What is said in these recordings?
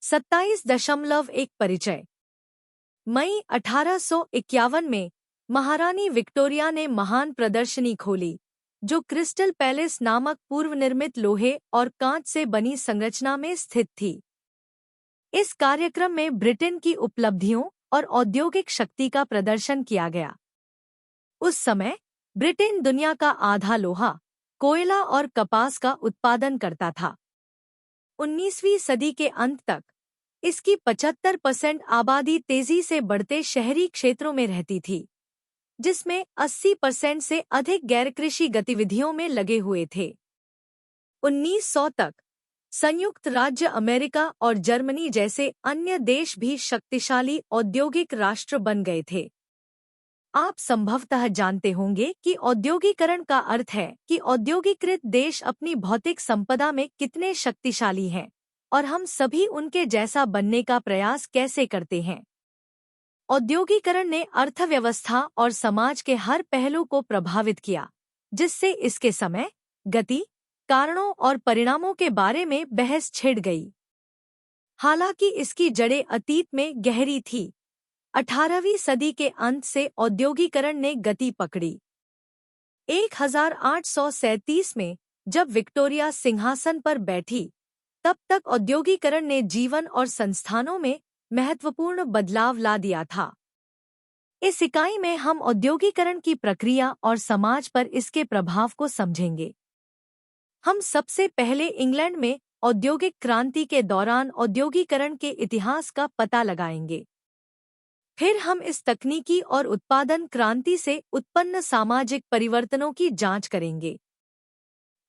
27.1 परिचय। मई 1851 में महारानी विक्टोरिया ने महान प्रदर्शनी खोली, जो क्रिस्टल पैलेस नामक पूर्वनिर्मित लोहे और कांच से बनी संरचना में स्थित थी। इस कार्यक्रम में ब्रिटेन की उपलब्धियों और औद्योगिक शक्ति का प्रदर्शन किया गया। उस समय ब्रिटेन दुनिया का आधा लोहा, कोयला और कपास का उत्पादन करता था। 19वीं सदी के अंत तक इसकी 75% आबादी तेजी से बढ़ते शहरी क्षेत्रों में रहती थी, जिसमें 80% से अधिक गैरकृषि गतिविधियों में लगे हुए थे। 1900 तक संयुक्त राज्य अमेरिका और जर्मनी जैसे अन्य देश भी शक्तिशाली औद्योगिक राष्ट्र बन गए थे। आप संभवतः जानते होंगे कि औद्योगिकरण का अर्थ है कि औद्योगिकृत देश अपनी भौतिक संपदा में कितने शक्तिशाली हैं और हम सभी उनके जैसा बनने का प्रयास कैसे करते हैं। औद्योगिकरण ने अर्थव्यवस्था और समाज के हर पहलू को प्रभावित किया, जिससे इसके समय, गति, कारणों और परिणामों के बारे में बहस छिड़ गई। हालांकि इसकी जड़ें अतीत में गहरी थी। 18वीं सदी के अंत से औद्योगिकरण ने गति पकड़ी। 1837 में जब विक्टोरिया सिंहासन पर बैठी, तब तक औद्योगिकरण ने जीवन और संस्थानों में महत्वपूर्ण बदलाव ला दिया था। इस इकाई में हम औद्योगिकरण की प्रक्रिया और समाज पर इसके प्रभाव को समझेंगे। हम सबसे पहले इंग्लैंड में औद्योगिक क्रांति के दौरान औद्योगिकरण के इतिहास का पता लगाएंगे। फिर हम इस तकनीकी और उत्पादन क्रांति से उत्पन्न सामाजिक परिवर्तनों की जांच करेंगे।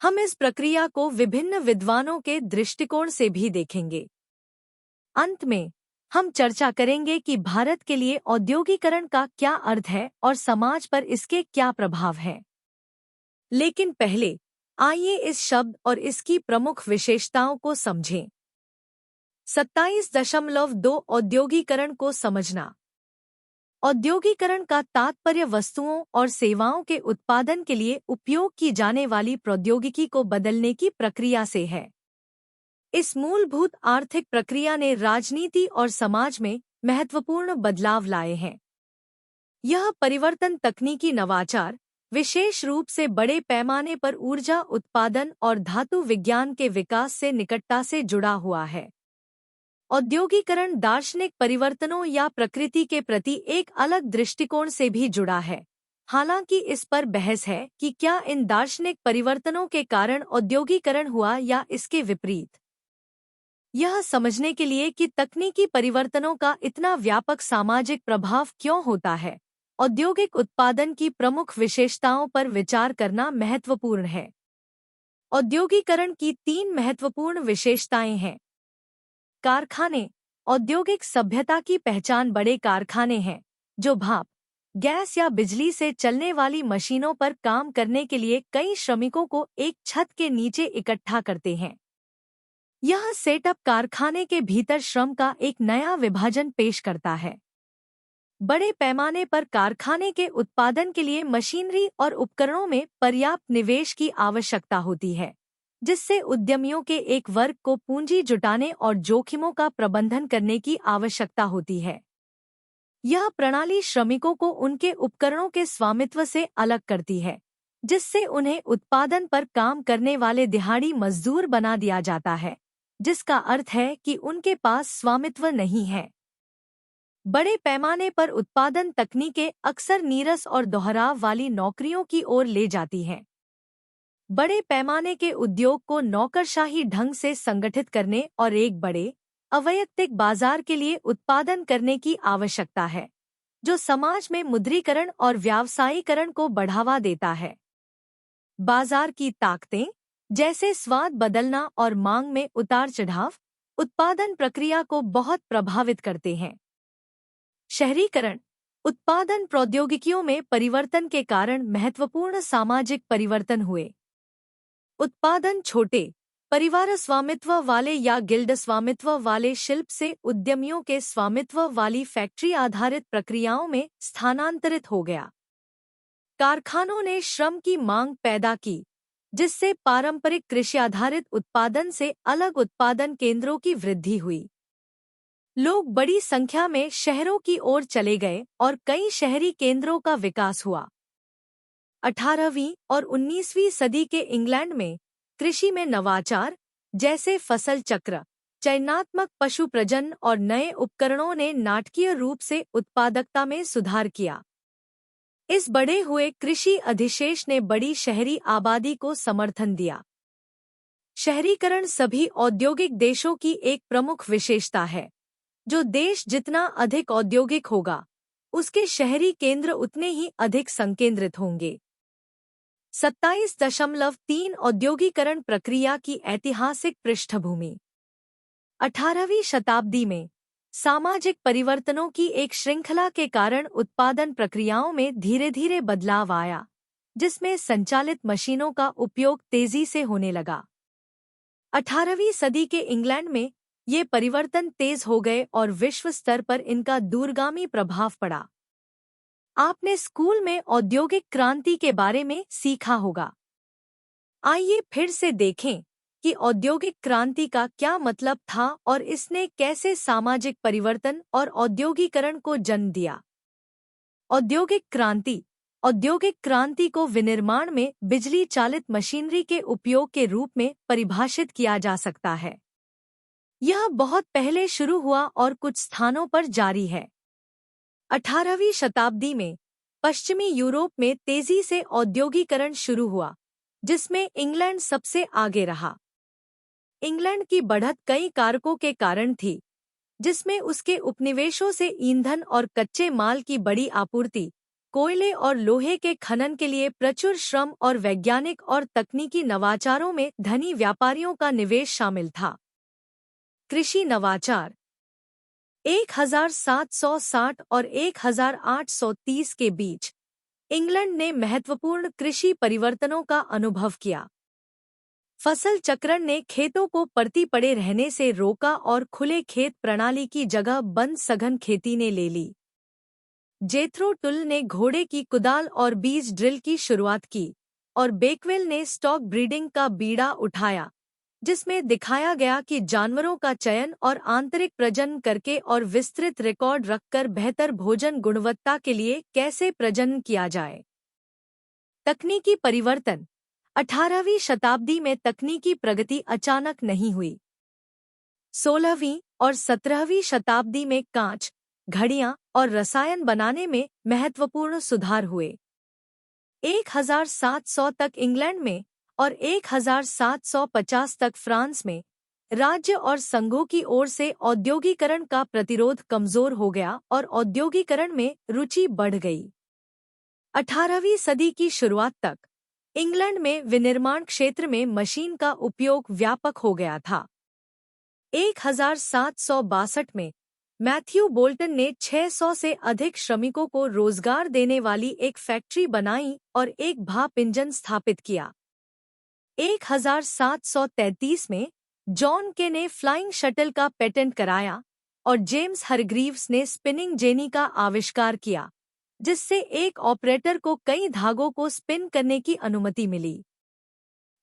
हम इस प्रक्रिया को विभिन्न विद्वानों के दृष्टिकोण से भी देखेंगे। अंत में हम चर्चा करेंगे कि भारत के लिए औद्योगिकरण का क्या अर्थ है और समाज पर इसके क्या प्रभाव हैं। लेकिन पहले आइए इस शब्द और इसकी प्रमुख विशेषताओं को समझें। 27.2 औद्योगिकरण को समझना। औद्योगिकरण का तात्पर्य वस्तुओं और सेवाओं के उत्पादन के लिए उपयोग की जाने वाली प्रौद्योगिकी को बदलने की प्रक्रिया से है। इस मूलभूत आर्थिक प्रक्रिया ने राजनीति और समाज में महत्वपूर्ण बदलाव लाए हैं। यह परिवर्तन तकनीकी नवाचार, विशेष रूप से बड़े पैमाने पर ऊर्जा उत्पादन और धातु विज्ञान के विकास से निकटता से जुड़ा हुआ है। औद्योगिकरण दार्शनिक परिवर्तनों या प्रकृति के प्रति एक अलग दृष्टिकोण से भी जुड़ा है। हालांकि इस पर बहस है कि क्या इन दार्शनिक परिवर्तनों के कारण औद्योगिकरण हुआ या इसके विपरीत। यह समझने के लिए कि तकनीकी परिवर्तनों का इतना व्यापक सामाजिक प्रभाव क्यों होता है, औद्योगिक उत्पादन की प्रमुख विशेषताओं पर विचार करना महत्वपूर्ण है। औद्योगिकरण की 3 महत्वपूर्ण विशेषताएं हैं। कारखाने। औद्योगिक सभ्यता की पहचान बड़े कारखाने हैं, जो भाप, गैस या बिजली से चलने वाली मशीनों पर काम करने के लिए कई श्रमिकों को एक छत के नीचे इकट्ठा करते हैं। यह सेटअप कारखाने के भीतर श्रम का एक नया विभाजन पेश करता है। बड़े पैमाने पर कारखाने के उत्पादन के लिए मशीनरी और उपकरणों में पर्याप्त निवेश की आवश्यकता होती है, जिससे उद्यमियों के एक वर्ग को पूंजी जुटाने और जोखिमों का प्रबंधन करने की आवश्यकता होती है। यह प्रणाली श्रमिकों को उनके उपकरणों के स्वामित्व से अलग करती है, जिससे उन्हें उत्पादन पर काम करने वाले दिहाड़ी मजदूर बना दिया जाता है, जिसका अर्थ है कि उनके पास स्वामित्व नहीं है। बड़े पैमाने पर उत्पादन तकनीकें अक्सर नीरस और दोहराव वाली नौकरियों की ओर ले जाती हैं। बड़े पैमाने के उद्योग को नौकरशाही ढंग से संगठित करने और एक बड़े, अवैयक्तिक बाजार के लिए उत्पादन करने की आवश्यकता है, जो समाज में मुद्रीकरण और व्यावसायीकरण को बढ़ावा देता है। बाजार की ताकतें, जैसे स्वाद बदलना और मांग में उतार-चढ़ाव, उत्पादन प्रक्रिया को बहुत प्रभावित करते हैं। शहरीकरण। उत्पादन प्रौद्योगिकियों में परिवर्तन के कारण महत्वपूर्ण सामाजिक परिवर्तन हुए। उत्पादन छोटे, परिवार स्वामित्व वाले या गिल्ड स्वामित्व वाले शिल्प से उद्यमियों के स्वामित्व वाली फैक्ट्री आधारित प्रक्रियाओं में स्थानांतरित हो गया। कारखानों ने श्रम की मांग पैदा की, जिससे पारंपरिक कृषि आधारित उत्पादन से अलग उत्पादन केंद्रों की वृद्धि हुई। लोग बड़ी संख्या में शहरों की ओर चले गए और कई शहरी केंद्रों का विकास हुआ। 18वीं और 19वीं सदी के इंग्लैंड में कृषि में नवाचार, जैसे फसल चक्र, चयनात्मक पशु प्रजनन और नए उपकरणों ने नाटकीय रूप से उत्पादकता में सुधार किया। इस बढ़े हुए कृषि अधिशेष ने बड़ी शहरी आबादी को समर्थन दिया। शहरीकरण सभी औद्योगिक देशों की एक प्रमुख विशेषता है। जो देश जितना अधिक औद्योगिक होगा, उसके शहरी केंद्र उतने ही अधिक संकेंद्रित होंगे। 27.3 औद्योगिकरण प्रक्रिया की ऐतिहासिक पृष्ठभूमि। 18वीं शताब्दी में सामाजिक परिवर्तनों की एक श्रृंखला के कारण उत्पादन प्रक्रियाओं में धीरे धीरे बदलाव आया, जिसमें संचालित मशीनों का उपयोग तेजी से होने लगा। 18वीं सदी के इंग्लैंड में ये परिवर्तन तेज हो गए और विश्व स्तर पर इनका दूरगामी प्रभाव पड़ा। आपने स्कूल में औद्योगिक क्रांति के बारे में सीखा होगा। आइए फिर से देखें कि औद्योगिक क्रांति का क्या मतलब था और इसने कैसे सामाजिक परिवर्तन और औद्योगीकरण को जन्म दिया। औद्योगिक क्रांति को विनिर्माण में बिजली चालित मशीनरी के उपयोग के रूप में परिभाषित किया जा सकता है। यह बहुत पहले शुरू हुआ और कुछ स्थानों पर जारी है। 18वीं शताब्दी में पश्चिमी यूरोप में तेजी से औद्योगीकरण शुरू हुआ, जिसमें इंग्लैंड सबसे आगे रहा। इंग्लैंड की बढ़त कई कारकों के कारण थी, जिसमें उसके उपनिवेशों से ईंधन और कच्चे माल की बड़ी आपूर्ति, कोयले और लोहे के खनन के लिए प्रचुर श्रम और वैज्ञानिक और तकनीकी नवाचारों में धनी व्यापारियों का निवेश शामिल था। कृषि नवाचार। 1760 और 1830 के बीच इंग्लैंड ने महत्वपूर्ण कृषि परिवर्तनों का अनुभव किया। फसल चक्रण ने खेतों को परती पड़े रहने से रोका और खुले खेत प्रणाली की जगह बंद सघन खेती ने ले ली। जेथरो टुल ने घोड़े की कुदाल और बीज ड्रिल की शुरुआत की और बेकवेल ने स्टॉक ब्रीडिंग का बीड़ा उठाया, जिसमें दिखाया गया कि जानवरों का चयन और आंतरिक प्रजनन करके और विस्तृत रिकॉर्ड रखकर बेहतर भोजन गुणवत्ता के लिए कैसे प्रजनन किया जाए। तकनीकी परिवर्तन। 18वीं शताब्दी में तकनीकी प्रगति अचानक नहीं हुई। 16वीं और 17वीं शताब्दी में कांच, घड़ियां और रसायन बनाने में महत्वपूर्ण सुधार हुए। 1700 तक इंग्लैंड में और 1750 तक फ्रांस में राज्य और संघों की ओर से औद्योगीकरण का प्रतिरोध कमजोर हो गया और औद्योगीकरण में रुचि बढ़ गई। 18वीं सदी की शुरुआत तक इंग्लैंड में विनिर्माण क्षेत्र में मशीन का उपयोग व्यापक हो गया था। 1762 में मैथ्यू बोल्टन ने 600 से अधिक श्रमिकों को रोजगार देने वाली एक फैक्ट्री बनाई और एक भाप इंजन स्थापित किया। 1733 में जॉन के ने फ्लाइंग शटल का पेटेंट कराया और जेम्स हरग्रीव्स ने स्पिनिंग जेनी का आविष्कार किया, जिससे एक ऑपरेटर को कई धागों को स्पिन करने की अनुमति मिली।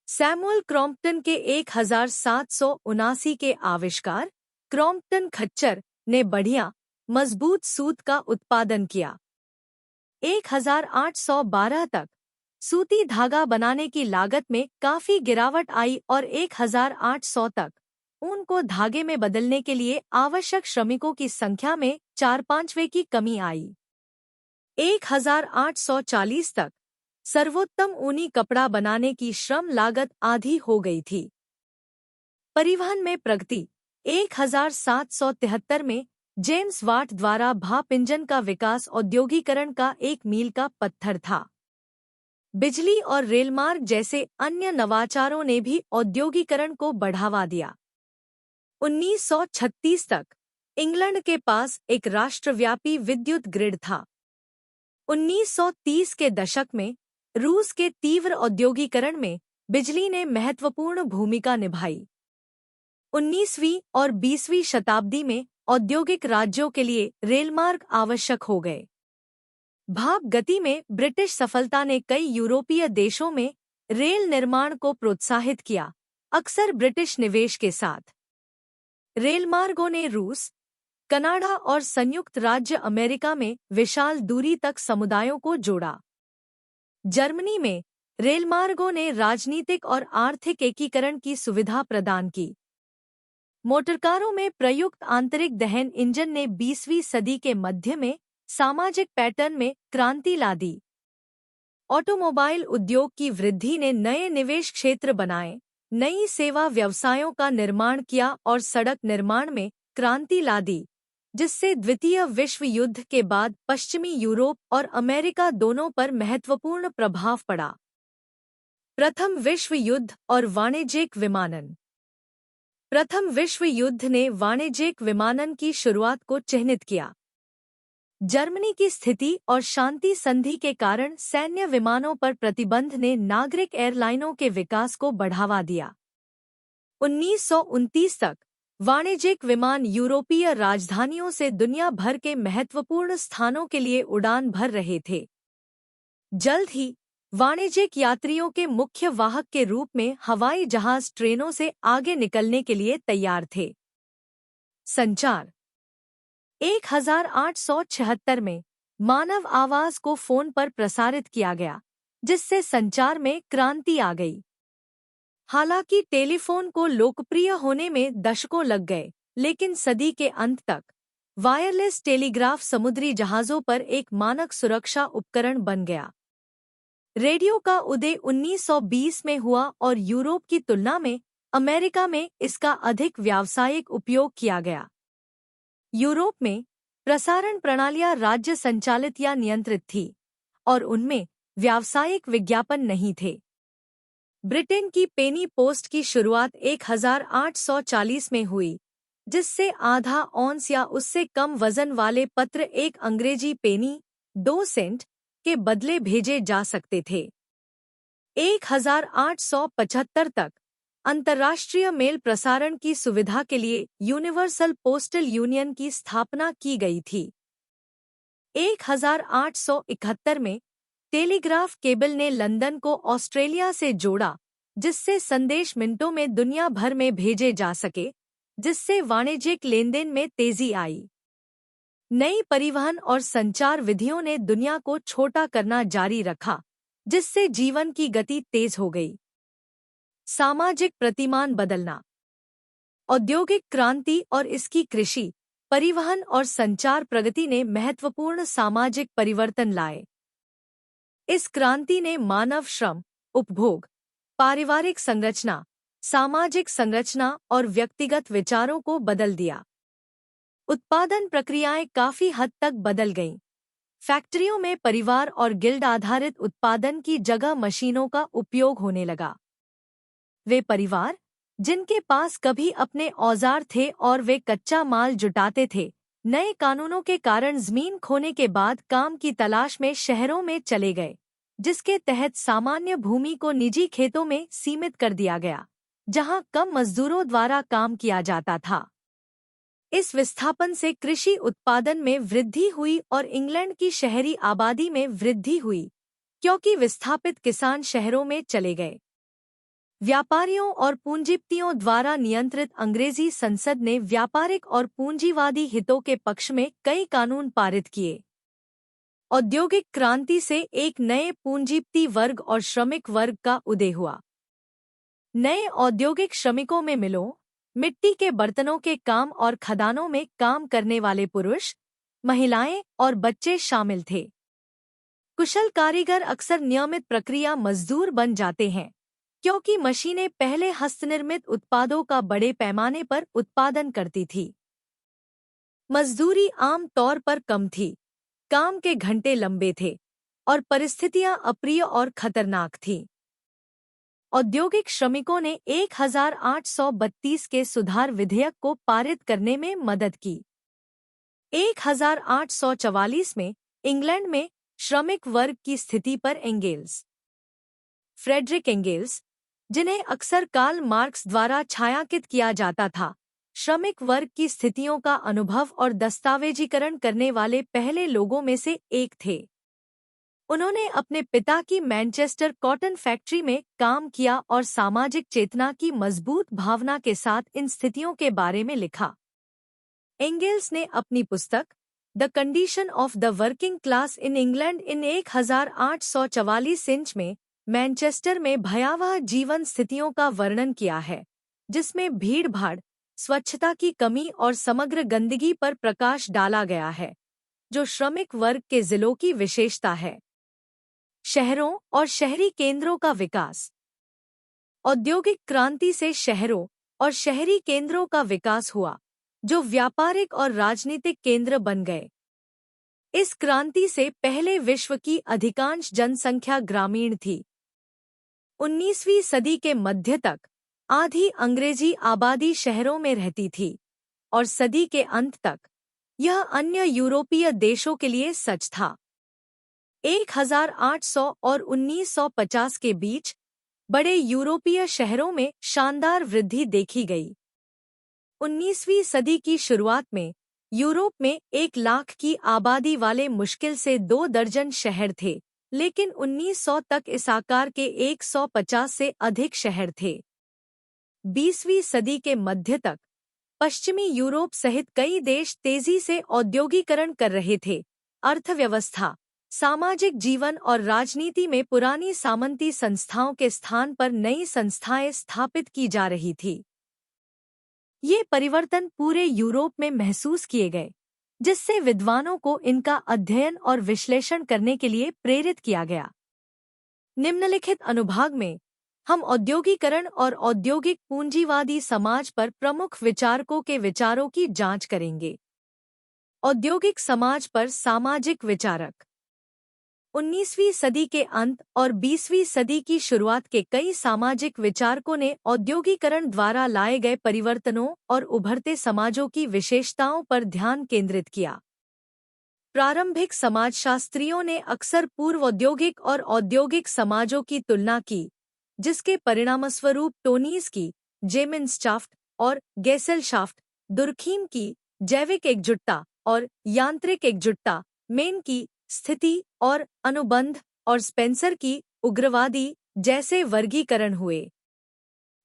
सैमुअल क्रॉम्पटन के 1779 के आविष्कार, क्रॉम्पटन खच्चर, ने बढ़िया, मजबूत सूत का उत्पादन किया। 1812 तक सूती धागा बनाने की लागत में काफी गिरावट आई और 1800 तक ऊन को धागे में बदलने के लिए आवश्यक श्रमिकों की संख्या में 4/5 की कमी आई। 1840 तक सर्वोत्तम ऊनी कपड़ा बनाने की श्रम लागत आधी हो गई थी। परिवहन में प्रगति। 1773 में जेम्स वाट द्वारा भाप इंजन का विकास औद्योगीकरण का एक मील का पत्थर था। बिजली और रेलमार्ग जैसे अन्य नवाचारों ने भी औद्योगीकरण को बढ़ावा दिया। 1936 तक इंग्लैंड के पास एक राष्ट्रव्यापी विद्युत ग्रिड था। 1930 के दशक में रूस के तीव्र औद्योगीकरण में बिजली ने महत्वपूर्ण भूमिका निभाई। 19वीं और 20वीं शताब्दी में औद्योगिक राज्यों के लिए रेलमार्ग आवश्यक हो गए। भाप गति में ब्रिटिश सफलता ने कई यूरोपीय देशों में रेल निर्माण को प्रोत्साहित किया, अक्सर ब्रिटिश निवेश के साथ। रेलमार्गों ने रूस, कनाडा और संयुक्त राज्य अमेरिका में विशाल दूरी तक समुदायों को जोड़ा। जर्मनी में रेलमार्गों ने राजनीतिक और आर्थिक एकीकरण की सुविधा प्रदान की। मोटरकारों में प्रयुक्त आंतरिक दहन इंजन ने 20वीं सदी के मध्य में सामाजिक पैटर्न में क्रांति ला दी। ऑटोमोबाइल उद्योग की वृद्धि ने नए निवेश क्षेत्र बनाए, नई सेवा व्यवसायों का निर्माण किया और सड़क निर्माण में क्रांति ला दी, जिससे द्वितीय विश्व युद्ध के बाद पश्चिमी यूरोप और अमेरिका दोनों पर महत्वपूर्ण प्रभाव पड़ा। प्रथम विश्व युद्ध और वाणिज्यिक विमानन। प्रथम विश्व युद्ध ने वाणिज्यिक विमानन की शुरुआत को चिह्नित किया। जर्मनी की स्थिति और शांति संधि के कारण सैन्य विमानों पर प्रतिबंध ने नागरिक एयरलाइनों के विकास को बढ़ावा दिया। 1929 तक वाणिज्यिक विमान यूरोपीय राजधानियों से दुनिया भर के महत्वपूर्ण स्थानों के लिए उड़ान भर रहे थे। जल्द ही वाणिज्यिक यात्रियों के मुख्य वाहक के रूप में हवाई जहाज ट्रेनों से आगे निकलने के लिए तैयार थे। संचार। 1876 में मानव आवाज को फोन पर प्रसारित किया गया, जिससे संचार में क्रांति आ गई। हालांकि टेलीफोन को लोकप्रिय होने में दशकों लग गए, लेकिन सदी के अंत तक वायरलेस टेलीग्राफ समुद्री जहाज़ों पर एक मानक सुरक्षा उपकरण बन गया। रेडियो का उदय 1920 में हुआ और यूरोप की तुलना में अमेरिका में इसका अधिक व्यावसायिक उपयोग किया गया। यूरोप में प्रसारण प्रणालियां राज्य संचालित या नियंत्रित थी और उनमें व्यावसायिक विज्ञापन नहीं थे। ब्रिटेन की पेनी पोस्ट की शुरुआत 1840 में हुई, जिससे आधा औंस या उससे कम वजन वाले पत्र एक अंग्रेजी पेनी 2 सेंट के बदले भेजे जा सकते थे। 1875 तक अंतर्राष्ट्रीय मेल प्रसारण की सुविधा के लिए यूनिवर्सल पोस्टल यूनियन की स्थापना की गई थी। 1871 में टेलीग्राफ केबल ने लंदन को ऑस्ट्रेलिया से जोड़ा, जिससे संदेश मिनटों में दुनिया भर में भेजे जा सके, जिससे वाणिज्यिक लेनदेन में तेजी आई। नई परिवहन और संचार विधियों ने दुनिया को छोटा करना जारी रखा, जिससे जीवन की गति तेज हो गई। सामाजिक प्रतिमान बदलना। औद्योगिक क्रांति और इसकी कृषि, परिवहन और संचार प्रगति ने महत्वपूर्ण सामाजिक परिवर्तन लाए। इस क्रांति ने मानव श्रम, उपभोग, पारिवारिक संरचना, सामाजिक संरचना और व्यक्तिगत विचारों को बदल दिया। उत्पादन प्रक्रियाएं काफी हद तक बदल गईं। फैक्ट्रियों में परिवार और गिल्ड आधारित उत्पादन की जगह मशीनों का उपयोग होने लगा। वे परिवार, जिनके पास कभी अपने औजार थे और वे कच्चा माल जुटाते थे, नए कानूनों के कारण जमीन खोने के बाद काम की तलाश में शहरों में चले गए, जिसके तहत सामान्य भूमि को निजी खेतों में सीमित कर दिया गया, जहां कम मजदूरों द्वारा काम किया जाता था। इस विस्थापन से कृषि उत्पादन में वृद्धि हुई और इंग्लैंड की शहरी आबादी में वृद्धि हुई, क्योंकि विस्थापित किसान शहरों में चले गए। व्यापारियों और पूंजीपतियों द्वारा नियंत्रित अंग्रेजी संसद ने व्यापारिक और पूंजीवादी हितों के पक्ष में कई कानून पारित किए। औद्योगिक क्रांति से एक नए पूंजीपति वर्ग और श्रमिक वर्ग का उदय हुआ। नए औद्योगिक श्रमिकों में मिलों, मिट्टी के बर्तनों के काम और खदानों में काम करने वाले पुरुष, महिलाएं और बच्चे शामिल थे। कुशल कारीगर अक्सर नियमित प्रक्रिया मजदूर बन जाते हैं, क्योंकि मशीनें पहले हस्तनिर्मित उत्पादों का बड़े पैमाने पर उत्पादन करती थी। मजदूरी आम तौर पर कम थी, काम के घंटे लंबे थे और परिस्थितियां अप्रिय और खतरनाक थीं। औद्योगिक श्रमिकों ने 1832 के सुधार विधेयक को पारित करने में मदद की। 1844 में इंग्लैंड में श्रमिक वर्ग की स्थिति पर एंगेल्स, फ्रेडरिक एंगेल्स, जिन्हें अक्सर कार्ल मार्क्स द्वारा छायांकित किया जाता था, श्रमिक वर्ग की स्थितियों का अनुभव और दस्तावेजीकरण करने वाले पहले लोगों में से एक थे। उन्होंने अपने पिता की मैनचेस्टर कॉटन फैक्ट्री में काम किया और सामाजिक चेतना की मजबूत भावना के साथ इन स्थितियों के बारे में लिखा। एंगेल्स ने अपनी पुस्तक the condition of the working class in England in 1844 inch में मैनचेस्टर में भयावह जीवन स्थितियों का वर्णन किया है, जिसमें भीड़-भाड़, स्वच्छता की कमी और समग्र गंदगी पर प्रकाश डाला गया है, जो श्रमिक वर्ग के जिलों की विशेषता है। शहरों और शहरी केंद्रों का विकास। औद्योगिक क्रांति से शहरों और शहरी केंद्रों का विकास हुआ, जो व्यापारिक और राजनीतिक केंद्र बन गए। इस क्रांति से पहले विश्व की अधिकांश जनसंख्या ग्रामीण थी। 19वीं सदी के मध्य तक आधी अंग्रेजी आबादी शहरों में रहती थी और सदी के अंत तक यह अन्य यूरोपीय देशों के लिए सच था। 1800 और 1950 के बीच बड़े यूरोपीय शहरों में शानदार वृद्धि देखी गई। 19वीं सदी की शुरुआत में यूरोप में 1 लाख की आबादी वाले मुश्किल से 2 दर्जन शहर थे, लेकिन 1900 तक इस आकार के 150 से अधिक शहर थे। 20वीं सदी के मध्य तक पश्चिमी यूरोप सहित कई देश तेजी से औद्योगीकरण कर रहे थे। अर्थव्यवस्था, सामाजिक जीवन और राजनीति में पुरानी सामंती संस्थाओं के स्थान पर नई संस्थाएं स्थापित की जा रही थी। ये परिवर्तन पूरे यूरोप में महसूस किए गए, जिससे विद्वानों को इनका अध्ययन और विश्लेषण करने के लिए प्रेरित किया गया। निम्नलिखित अनुभाग में हम औद्योगीकरण और औद्योगिक पूंजीवादी समाज पर प्रमुख विचारकों के विचारों की जांच करेंगे। औद्योगिक समाज पर सामाजिक विचारक। 19वीं सदी के अंत और 20वीं सदी की शुरुआत के कई सामाजिक विचारकों ने औद्योगीकरण द्वारा लाए गए परिवर्तनों और उभरते समाजों की विशेषताओं पर ध्यान केंद्रित किया। प्रारंभिक समाजशास्त्रियों ने अक्सर पूर्व औद्योगिक और औद्योगिक समाजों की तुलना की, जिसके परिणामस्वरूप टोनीज की जेमिन्सचाफ्ट और गेसेलशाफ्ट, दुर्खीम की जैविक एकजुटता और यांत्रिक एकजुटता, मेन की स्थिति और अनुबंध और स्पेंसर की उग्रवादी जैसे वर्गीकरण हुए।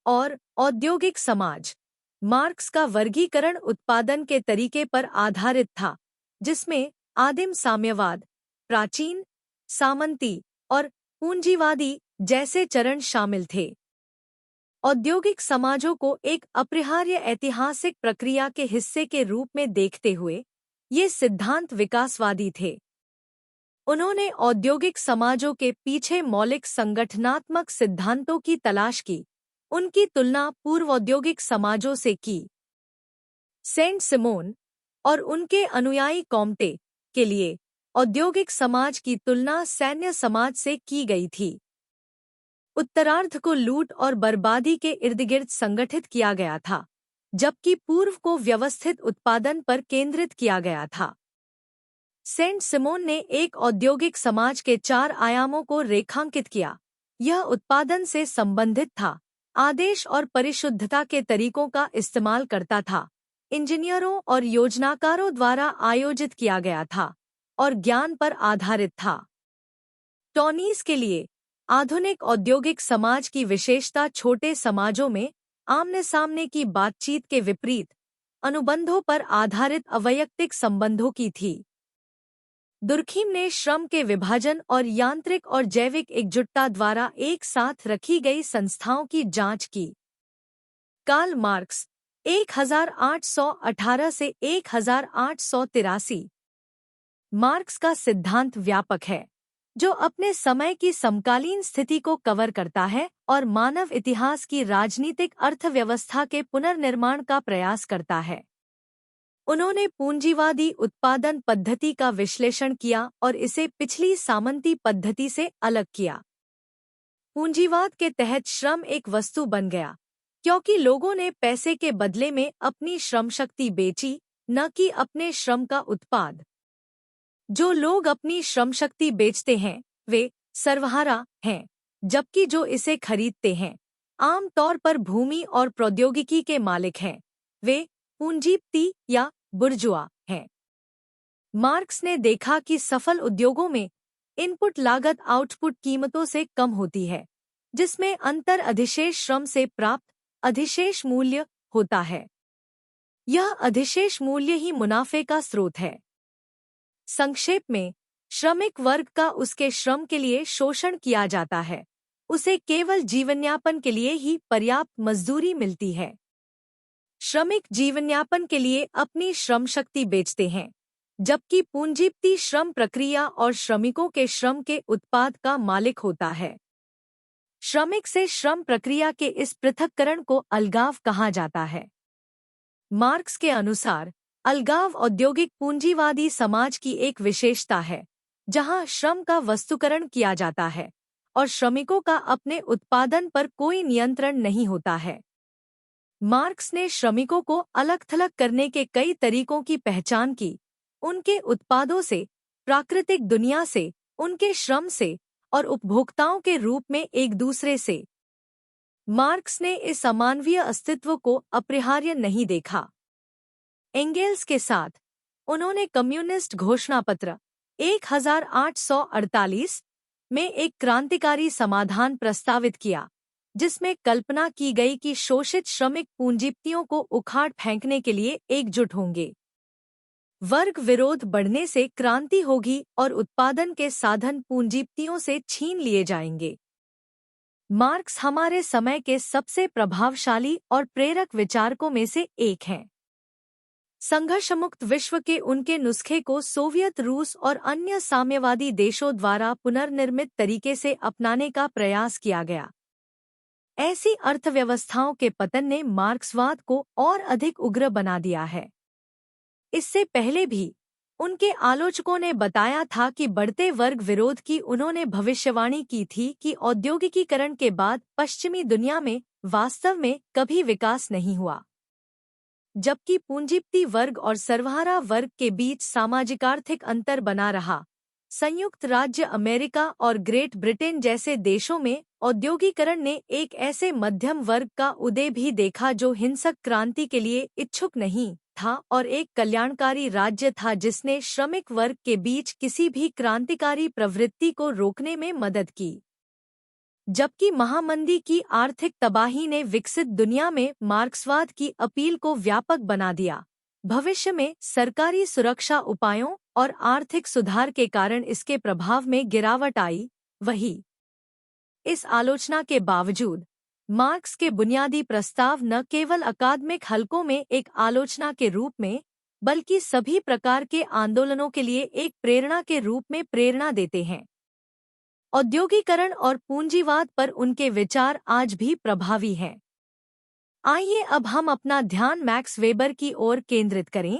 और औद्योगिक समाज। मार्क्स का वर्गीकरण उत्पादन के तरीके पर आधारित था, जिसमें आदिम साम्यवाद, प्राचीन सामंती और पूंजीवादी जैसे चरण शामिल थे। औद्योगिक समाजों को एक अपरिहार्य ऐतिहासिक प्रक्रिया के हिस्से के रूप में देखते हुए ये सिद्धांत विकासवादी थे। उन्होंने औद्योगिक समाजों के पीछे मौलिक संगठनात्मक सिद्धांतों की तलाश की, उनकी तुलना पूर्व औद्योगिक समाजों से की। सेंट सिमोन और उनके अनुयायी कॉम्टे के लिए औद्योगिक समाज की तुलना सैन्य समाज से की गई थी। उत्तरार्ध को लूट और बर्बादी के इर्दगिर्द संगठित किया गया था, जबकि पूर्व को व्यवस्थित उत्पादन पर केंद्रित किया गया था। सेंट सिमोन ने एक औद्योगिक समाज के 4 आयामों को रेखांकित किया। यह उत्पादन से संबंधित था, आदेश और परिशुद्धता के तरीकों का इस्तेमाल करता था, इंजीनियरों और योजनाकारों द्वारा आयोजित किया गया था, और ज्ञान पर आधारित था। टॉनीज के लिए आधुनिक औद्योगिक समाज की विशेषता छोटे समाजों में आमने सामने की बातचीत के विपरीत अनुबंधों पर आधारित अवैयक्तिक संबंधों की थी। दुर्खीम ने श्रम के विभाजन और यांत्रिक और जैविक एकजुटता द्वारा एक साथ रखी गई संस्थाओं की जांच की। कार्ल मार्क्स 1818 से 1883। मार्क्स का सिद्धांत व्यापक है, जो अपने समय की समकालीन स्थिति को कवर करता है और मानव इतिहास की राजनीतिक अर्थव्यवस्था के पुनर्निर्माण का प्रयास करता है। उन्होंने पूंजीवादी उत्पादन पद्धति का विश्लेषण किया और इसे पिछली सामंती पद्धति से अलग किया। पूंजीवाद के तहत श्रम एक वस्तु बन गया, क्योंकि लोगों ने पैसे के बदले में अपनी श्रमशक्ति बेची, न कि अपने श्रम का उत्पाद। जो लोग अपनी श्रमशक्ति बेचते हैं, वे सर्वहारा हैं, जबकि जो इसे खरीदते हैं, आम तौर पर भूमि और प्रौद्योगिकी के मालिक हैं। वे पूंजीपति या बुर्जुआ हैं। मार्क्स ने देखा कि सफल उद्योगों में इनपुट लागत आउटपुट कीमतों से कम होती है, जिसमें अंतर अधिशेष श्रम से प्राप्त अधिशेष मूल्य होता है। यह अधिशेष मूल्य ही मुनाफे का स्रोत है। संक्षेप में, श्रमिक वर्ग का उसके श्रम के लिए शोषण किया जाता है। उसे केवल जीवनयापन के लिए ही पर्याप्त मजदूरी मिलती है। श्रमिक जीवनयापन के लिए अपनी श्रम शक्ति बेचते हैं, जबकि पूंजीपति श्रम प्रक्रिया और श्रमिकों के श्रम के उत्पाद का मालिक होता है। श्रमिक से श्रम प्रक्रिया के इस पृथक्करण को अलगाव कहा जाता है। मार्क्स के अनुसार, अलगाव औद्योगिक पूंजीवादी समाज की एक विशेषता है, जहां श्रम का वस्तुकरण किया जाता है और श्रमिकों का अपने उत्पादन पर कोई नियंत्रण नहीं होता है। मार्क्स ने श्रमिकों को अलग-थलग करने के कई तरीकों की पहचान की, उनके उत्पादों से, प्राकृतिक दुनिया से, उनके श्रम से और उपभोक्ताओं के रूप में एक दूसरे से। मार्क्स ने इस अमानवीय अस्तित्व को अपरिहार्य नहीं देखा। एंगेल्स के साथ, उन्होंने कम्युनिस्ट घोषणापत्र 1848 में एक क्रांतिकारी समाधान प्रस्तावित किया, जिसमें कल्पना की गई कि शोषित श्रमिक पूंजीपतियों को उखाड़ फेंकने के लिए एकजुट होंगे। वर्ग विरोध बढ़ने से क्रांति होगी और उत्पादन के साधन पूंजीपतियों से छीन लिए जाएंगे। मार्क्स हमारे समय के सबसे प्रभावशाली और प्रेरक विचारकों में से एक हैं। संघर्षमुक्त विश्व के उनके नुस्खे को सोवियत रूस और अन्य साम्यवादी देशों द्वारा पुनर्निर्मित तरीके से अपनाने का प्रयास किया गया। ऐसी अर्थव्यवस्थाओं के पतन ने मार्क्सवाद को और अधिक उग्र बना दिया है। इससे पहले भी उनके आलोचकों ने बताया था कि बढ़ते वर्ग विरोध की उन्होंने भविष्यवाणी की थी कि औद्योगिकीकरण के बाद पश्चिमी दुनिया में वास्तव में कभी विकास नहीं हुआ, जबकि पूंजीपति वर्ग और सर्वहारा वर्ग के बीच सामाजिक-आर्थिक अंतर बना रहा। संयुक्त राज्य अमेरिका और ग्रेट ब्रिटेन जैसे देशों में औद्योगिकरण ने एक ऐसे मध्यम वर्ग का उदय भी देखा जो हिंसक क्रांति के लिए इच्छुक नहीं था और एक कल्याणकारी राज्य था जिसने श्रमिक वर्ग के बीच किसी भी क्रांतिकारी प्रवृत्ति को रोकने में मदद की। जबकि महामंदी की आर्थिक तबाही ने विकसित दुनिया में मार्क्सवाद की अपील को व्यापक बना दिया, भविष्य में सरकारी सुरक्षा उपायों और आर्थिक सुधार के कारण इसके प्रभाव में गिरावट आई। इस आलोचना के बावजूद मार्क्स के बुनियादी प्रस्ताव न केवल अकादमिक हलकों में एक आलोचना के रूप में, बल्कि सभी प्रकार के आंदोलनों के लिए एक प्रेरणा के रूप में प्रेरणा देते हैं। औद्योगिकरण और पूंजीवाद पर उनके विचार आज भी प्रभावी हैं। आइए अब हम अपना ध्यान मैक्स वेबर की ओर केंद्रित करें,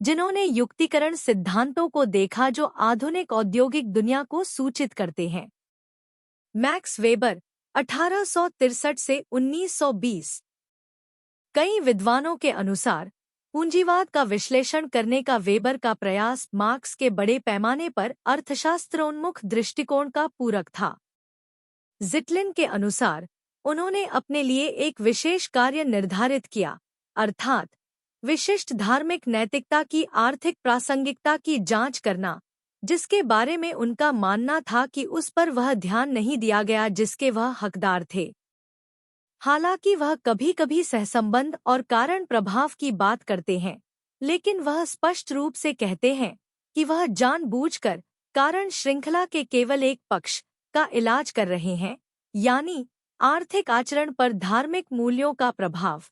जिन्होंने युक्तिकरण सिद्धांतों को देखा जो आधुनिक औद्योगिक दुनिया को सूचित करते हैं। मैक्स वेबर 1863 से 1920। कई विद्वानों के अनुसार पूंजीवाद का विश्लेषण करने का वेबर का प्रयास मार्क्स के बड़े पैमाने पर अर्थशास्त्रोन्मुख दृष्टिकोण का पूरक था। ज़िटलिन के अनुसार उन्होंने अपने लिए एक विशेष कार्य निर्धारित किया, अर्थात विशिष्ट धार्मिक नैतिकता की आर्थिक प्रासंगिकता की जांच करना, जिसके बारे में उनका मानना था कि उस पर वह ध्यान नहीं दिया गया जिसके वह हकदार थे। हालांकि वह कभी-कभी सहसंबंध और कारण प्रभाव की बात करते हैं, लेकिन वह स्पष्ट रूप से कहते हैं कि वह जानबूझकर कारण श्रृंखला के केवल एक पक्ष का इलाज कर रहे हैं, यानी आर्थिक आचरण पर धार्मिक मूल्यों का प्रभाव।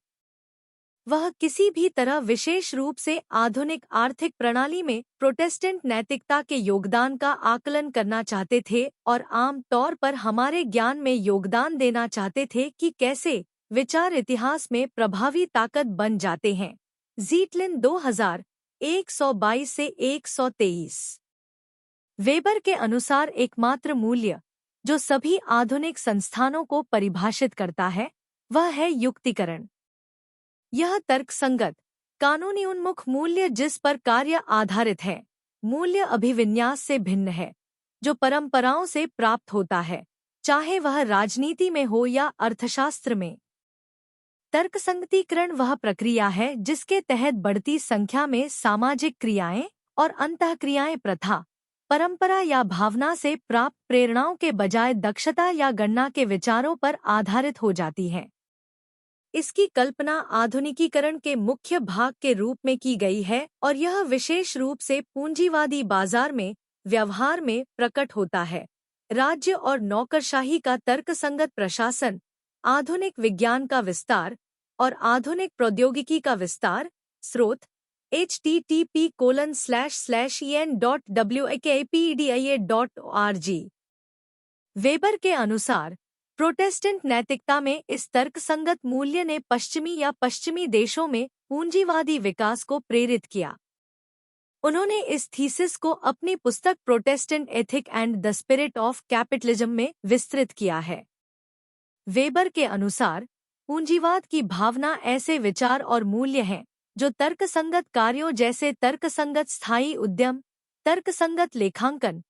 वह किसी भी तरह विशेष रूप से आधुनिक आर्थिक प्रणाली में प्रोटेस्टेंट नैतिकता के योगदान का आकलन करना चाहते थे और आम तौर पर हमारे ज्ञान में योगदान देना चाहते थे कि कैसे विचार इतिहास में प्रभावी ताकत बन जाते हैं। ज़िटलिन 2000, 122 से 123। वेबर के अनुसार एकमात्र मूल्य जो सभी आधुनिक संस्थानों को परिभाषित करता है, वह है युक्तिकरण। यह तर्कसंगत, कानूनी उन्मुख मूल्य जिस पर कार्य आधारित है, मूल्य अभिविन्यास से भिन्न है, जो परंपराओं से प्राप्त होता है, चाहे वह राजनीति में हो या अर्थशास्त्र में। तर्कसंगतीकरण वह प्रक्रिया है जिसके तहत बढ़ती संख्या में सामाजिक क्रियाएं और अंतःक्रियाएं प्रथा, परंपरा या भावना से प्राप्त प्रेरणाओं के बजाय दक्षता या गणना के विचारों पर आधारित हो जाती हैं। इसकी कल्पना आधुनिकीकरण के मुख्य भाग के रूप में की गई है और यह विशेष रूप से पूंजीवादी बाजार में व्यवहार में प्रकट होता है। राज्य और नौकरशाही का तर्कसंगत प्रशासन, आधुनिक विज्ञान का विस्तार और आधुनिक प्रौद्योगिकी का विस्तार। स्रोत http://en.wikipedia.org। वेबर के अनुसार प्रोटेस्टेंट नैतिकता में इस तर्कसंगत मूल्य ने पश्चिमी या पश्चिमी देशों में पूंजीवादी विकास को प्रेरित किया। उन्होंने इस थीसिस को अपनी पुस्तक Protestant ethic and the spirit of capitalism में विस्तृत किया है। वेबर के अनुसार पूंजीवाद की भावना ऐसे विचार और मूल्य हैं जो तर्कसंगत कार्यों जैसे तर्कसंगत स्थायी उद्यम, तर्कसंगत लेखांकन,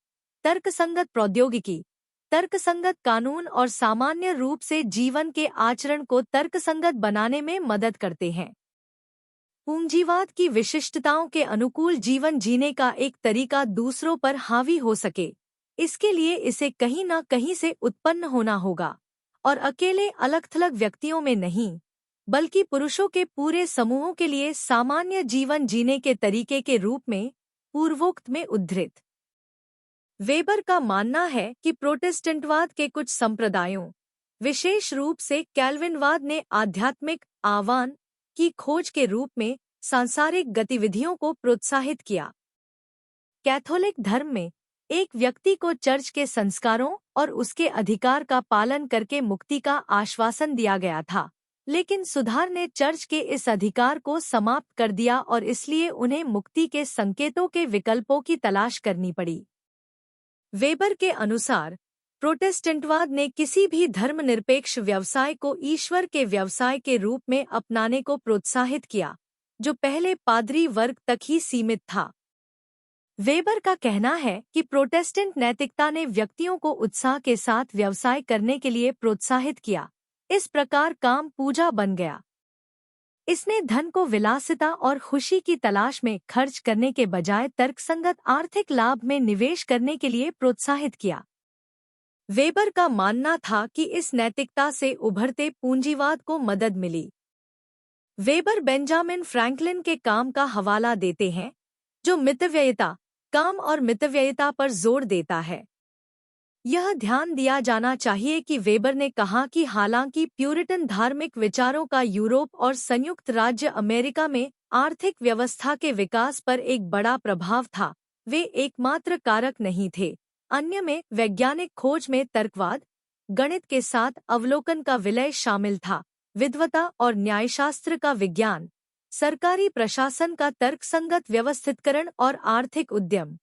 तर्कसंगत प्रौद्योगिकी, तर्कसंगत कानून और सामान्य रूप से जीवन के आचरण को तर्कसंगत बनाने में मदद करते हैं। पूंजीवाद की विशिष्टताओं के अनुकूल जीवन जीने का एक तरीका दूसरों पर हावी हो सके, इसके लिए इसे कहीं न कहीं से उत्पन्न होना होगा और अकेले अलग-थलग व्यक्तियों में नहीं, बल्कि पुरुषों के पूरे समूहों के लिए सामान्य जीवन जीने के तरीके के रूप में पूर्वोक्त में उद्धृत। वेबर का मानना है कि प्रोटेस्टेंटवाद के कुछ संप्रदायों, विशेष रूप से कैल्विनवाद ने आध्यात्मिक आह्वान की खोज के रूप में सांसारिक गतिविधियों को प्रोत्साहित किया। कैथोलिक धर्म में एक व्यक्ति को चर्च के संस्कारों और उसके अधिकार का पालन करके मुक्ति का आश्वासन दिया गया था, लेकिन सुधार ने चर्च के इस अधिकार को समाप्त कर दिया और इसलिए उन्हें मुक्ति के संकेतों के विकल्पों की तलाश करनी पड़ी। वेबर के अनुसार प्रोटेस्टेंटवाद ने किसी भी धर्मनिरपेक्ष व्यवसाय को ईश्वर के व्यवसाय के रूप में अपनाने को प्रोत्साहित किया, जो पहले पादरी वर्ग तक ही सीमित था। वेबर का कहना है कि प्रोटेस्टेंट नैतिकता ने व्यक्तियों को उत्साह के साथ व्यवसाय करने के लिए प्रोत्साहित किया। इस प्रकार काम पूजा बन गया। इसने धन को विलासिता और खुशी की तलाश में खर्च करने के बजाय तर्कसंगत आर्थिक लाभ में निवेश करने के लिए प्रोत्साहित किया। वेबर का मानना था कि इस नैतिकता से उभरते पूंजीवाद को मदद मिली। वेबर बेंजामिन फ्रैंकलिन के काम का हवाला देते हैं, जो मितव्ययिता, काम और मितव्ययिता पर जोर देता है। यह ध्यान दिया जाना चाहिए कि वेबर ने कहा कि हालांकि प्यूरिटन धार्मिक विचारों का यूरोप और संयुक्त राज्य अमेरिका में आर्थिक व्यवस्था के विकास पर एक बड़ा प्रभाव था, वे एकमात्र कारक नहीं थे। अन्य में वैज्ञानिक खोज में तर्कवाद, गणित के साथ अवलोकन का विलय शामिल था, विद्वता और न्यायशास्त्र का विज्ञान, सरकारी प्रशासन का तर्कसंगत व्यवस्थितकरण और आर्थिक उद्यम।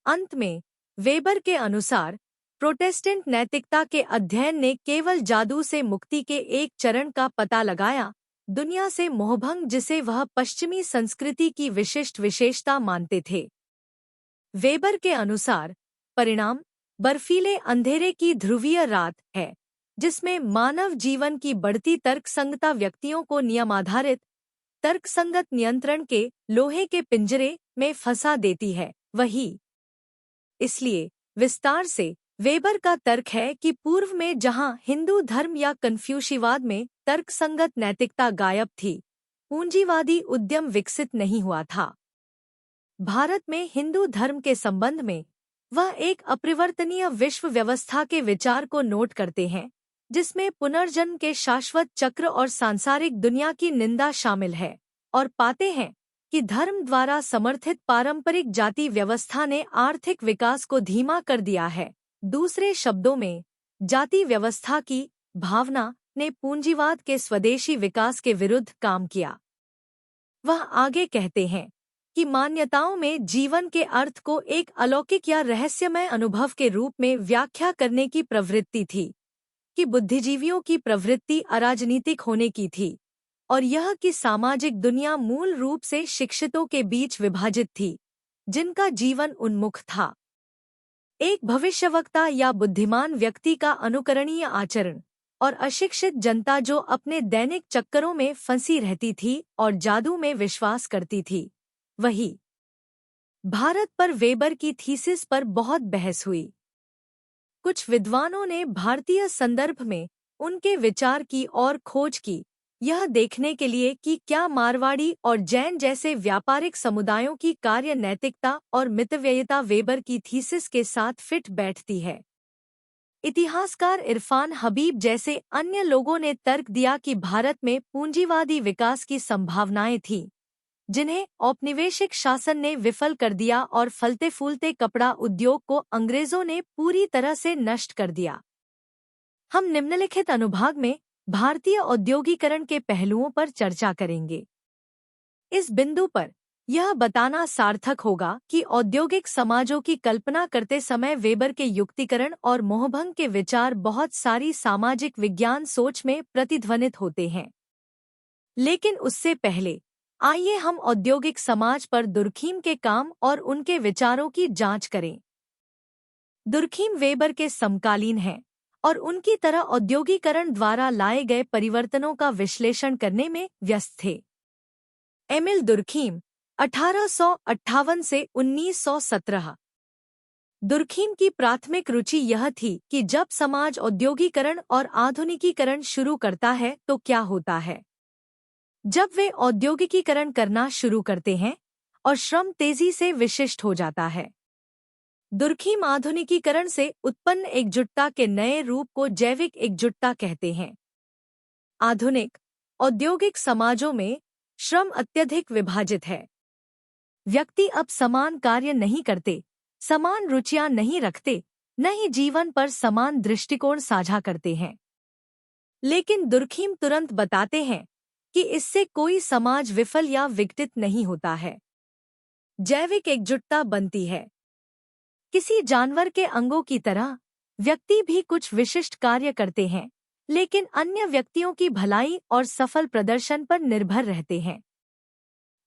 अंत में वेबर के अनुसार प्रोटेस्टेंट नैतिकता के अध्ययन ने केवल जादू से मुक्ति के एक चरण का पता लगाया, दुनिया से मोहभंग जिसे वह पश्चिमी संस्कृति की विशिष्ट विशेषता मानते थे। वेबर के अनुसार परिणाम बर्फीले अंधेरे की ध्रुवीय रात है, जिसमें मानव जीवन की बढ़ती तर्कसंगता व्यक्तियों को नियमाधारित तर्कसंगत नियंत्रण के लोहे के पिंजरे में फंसा देती है। वही इसलिए विस्तार से वेबर का तर्क है कि पूर्व में जहां हिंदू धर्म या कन्फ्यूशिवाद में तर्कसंगत नैतिकता गायब थी, पूंजीवादी उद्यम विकसित नहीं हुआ था। भारत में हिंदू धर्म के संबंध में वह एक अपरिवर्तनीय विश्व व्यवस्था के विचार को नोट करते हैं, जिसमें पुनर्जन्म के शाश्वत चक्र और सांसारिक दुनिया की निंदा शामिल है, और पाते हैं कि धर्म द्वारा समर्थित पारंपरिक जाति व्यवस्था ने आर्थिक विकास को धीमा कर दिया है। दूसरे शब्दों में, जाति व्यवस्था की भावना ने पूंजीवाद के स्वदेशी विकास के विरुद्ध काम किया। वह आगे कहते हैं कि मान्यताओं में जीवन के अर्थ को एक अलौकिक या रहस्यमय अनुभव के रूप में व्याख्या करने की प्रवृत्ति थी, कि बुद्धिजीवियों की प्रवृत्ति अराजनीतिक होने की थी, और यह कि सामाजिक दुनिया मूल रूप से शिक्षितों के बीच विभाजित थी, जिनका जीवन उन्मुख था। एक भविष्यवक्ता या बुद्धिमान व्यक्ति का अनुकरणीय आचरण, और अशिक्षित जनता जो अपने दैनिक चक्करों में फंसी रहती थी और जादू में विश्वास करती थी। वही भारत पर वेबर की थीसिस पर बहुत बहस हुई। कुछ विद्वानों ने भारतीय संदर्भ में उनके विचार की और खोज की, यह देखने के लिए कि क्या मारवाड़ी और जैन जैसे व्यापारिक समुदायों की कार्य नैतिकता और मितव्ययिता वेबर की थीसिस के साथ फिट बैठती है। इतिहासकार इरफान हबीब जैसे अन्य लोगों ने तर्क दिया कि भारत में पूंजीवादी विकास की संभावनाएं थीं, जिन्हें औपनिवेशिक शासन ने विफल कर दिया और फलते फूलते कपड़ा उद्योग को अंग्रेजों ने पूरी तरह से नष्ट कर दिया। हम निम्नलिखित अनुभाग में भारतीय औद्योगीकरण के पहलुओं पर चर्चा करेंगे। इस बिंदु पर यह बताना सार्थक होगा कि औद्योगिक समाजों की कल्पना करते समय वेबर के युक्तिकरण और मोहभंग के विचार बहुत सारी सामाजिक विज्ञान सोच में प्रतिध्वनित होते हैं। लेकिन उससे पहले आइए हम औद्योगिक समाज पर दुर्खीम के काम और उनके विचारों की जांच करें। दुर्खीम वेबर के समकालीन हैं और उनकी तरह औद्योगीकरण द्वारा लाए गए परिवर्तनों का विश्लेषण करने में व्यस्त थे। एमिल दुर्खीम 1858 से 1917। दुर्खीम की प्राथमिक रुचि यह थी कि जब समाज औद्योगीकरण और आधुनिकीकरण शुरू करता है तो क्या होता है। जब वे औद्योगिकीकरण करना शुरू करते हैं और श्रम तेजी से विशिष्ट हो जाता है। दुर्खीम आधुनिकीकरण से उत्पन्न एकजुटता के नए रूप को जैविक एकजुटता कहते हैं। आधुनिक औद्योगिक समाजों में श्रम अत्यधिक विभाजित है। व्यक्ति अब समान कार्य नहीं करते, समान रुचियां नहीं रखते, न ही जीवन पर समान दृष्टिकोण साझा करते हैं। लेकिन दुर्खीम तुरंत बताते हैं कि इससे कोई समाज विफल या विघटित नहीं होता है। जैविक एकजुटता बनती है। किसी जानवर के अंगों की तरह व्यक्ति भी कुछ विशिष्ट कार्य करते हैं, लेकिन अन्य व्यक्तियों की भलाई और सफल प्रदर्शन पर निर्भर रहते हैं।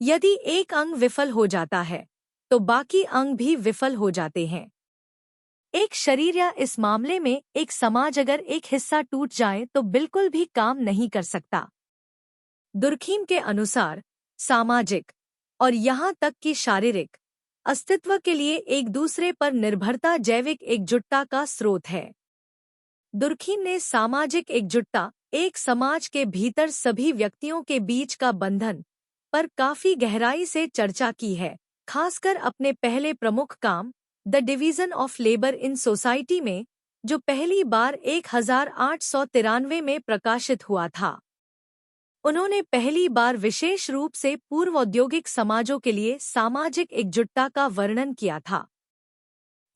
यदि एक अंग विफल हो जाता है, तो बाकी अंग भी विफल हो जाते हैं। एक शरीर या इस मामले में एक समाज अगर एक हिस्सा टूट जाए तो बिल्कुल भी काम नहीं कर सकता। दुर्खीम के अनुसार सामाजिक और यहाँ तक कि शारीरिक अस्तित्व के लिए एक दूसरे पर निर्भरता जैविक एकजुटता का स्रोत है। दुर्खीम ने सामाजिक एकजुटता, एक समाज के भीतर सभी व्यक्तियों के बीच का बंधन, पर काफी गहराई से चर्चा की है, खासकर अपने पहले प्रमुख काम the division of labour in society में, जो पहली बार 1893 में प्रकाशित हुआ था। उन्होंने पहली बार विशेष रूप से पूर्व औद्योगिक समाजों के लिए सामाजिक एकजुटता का वर्णन किया था।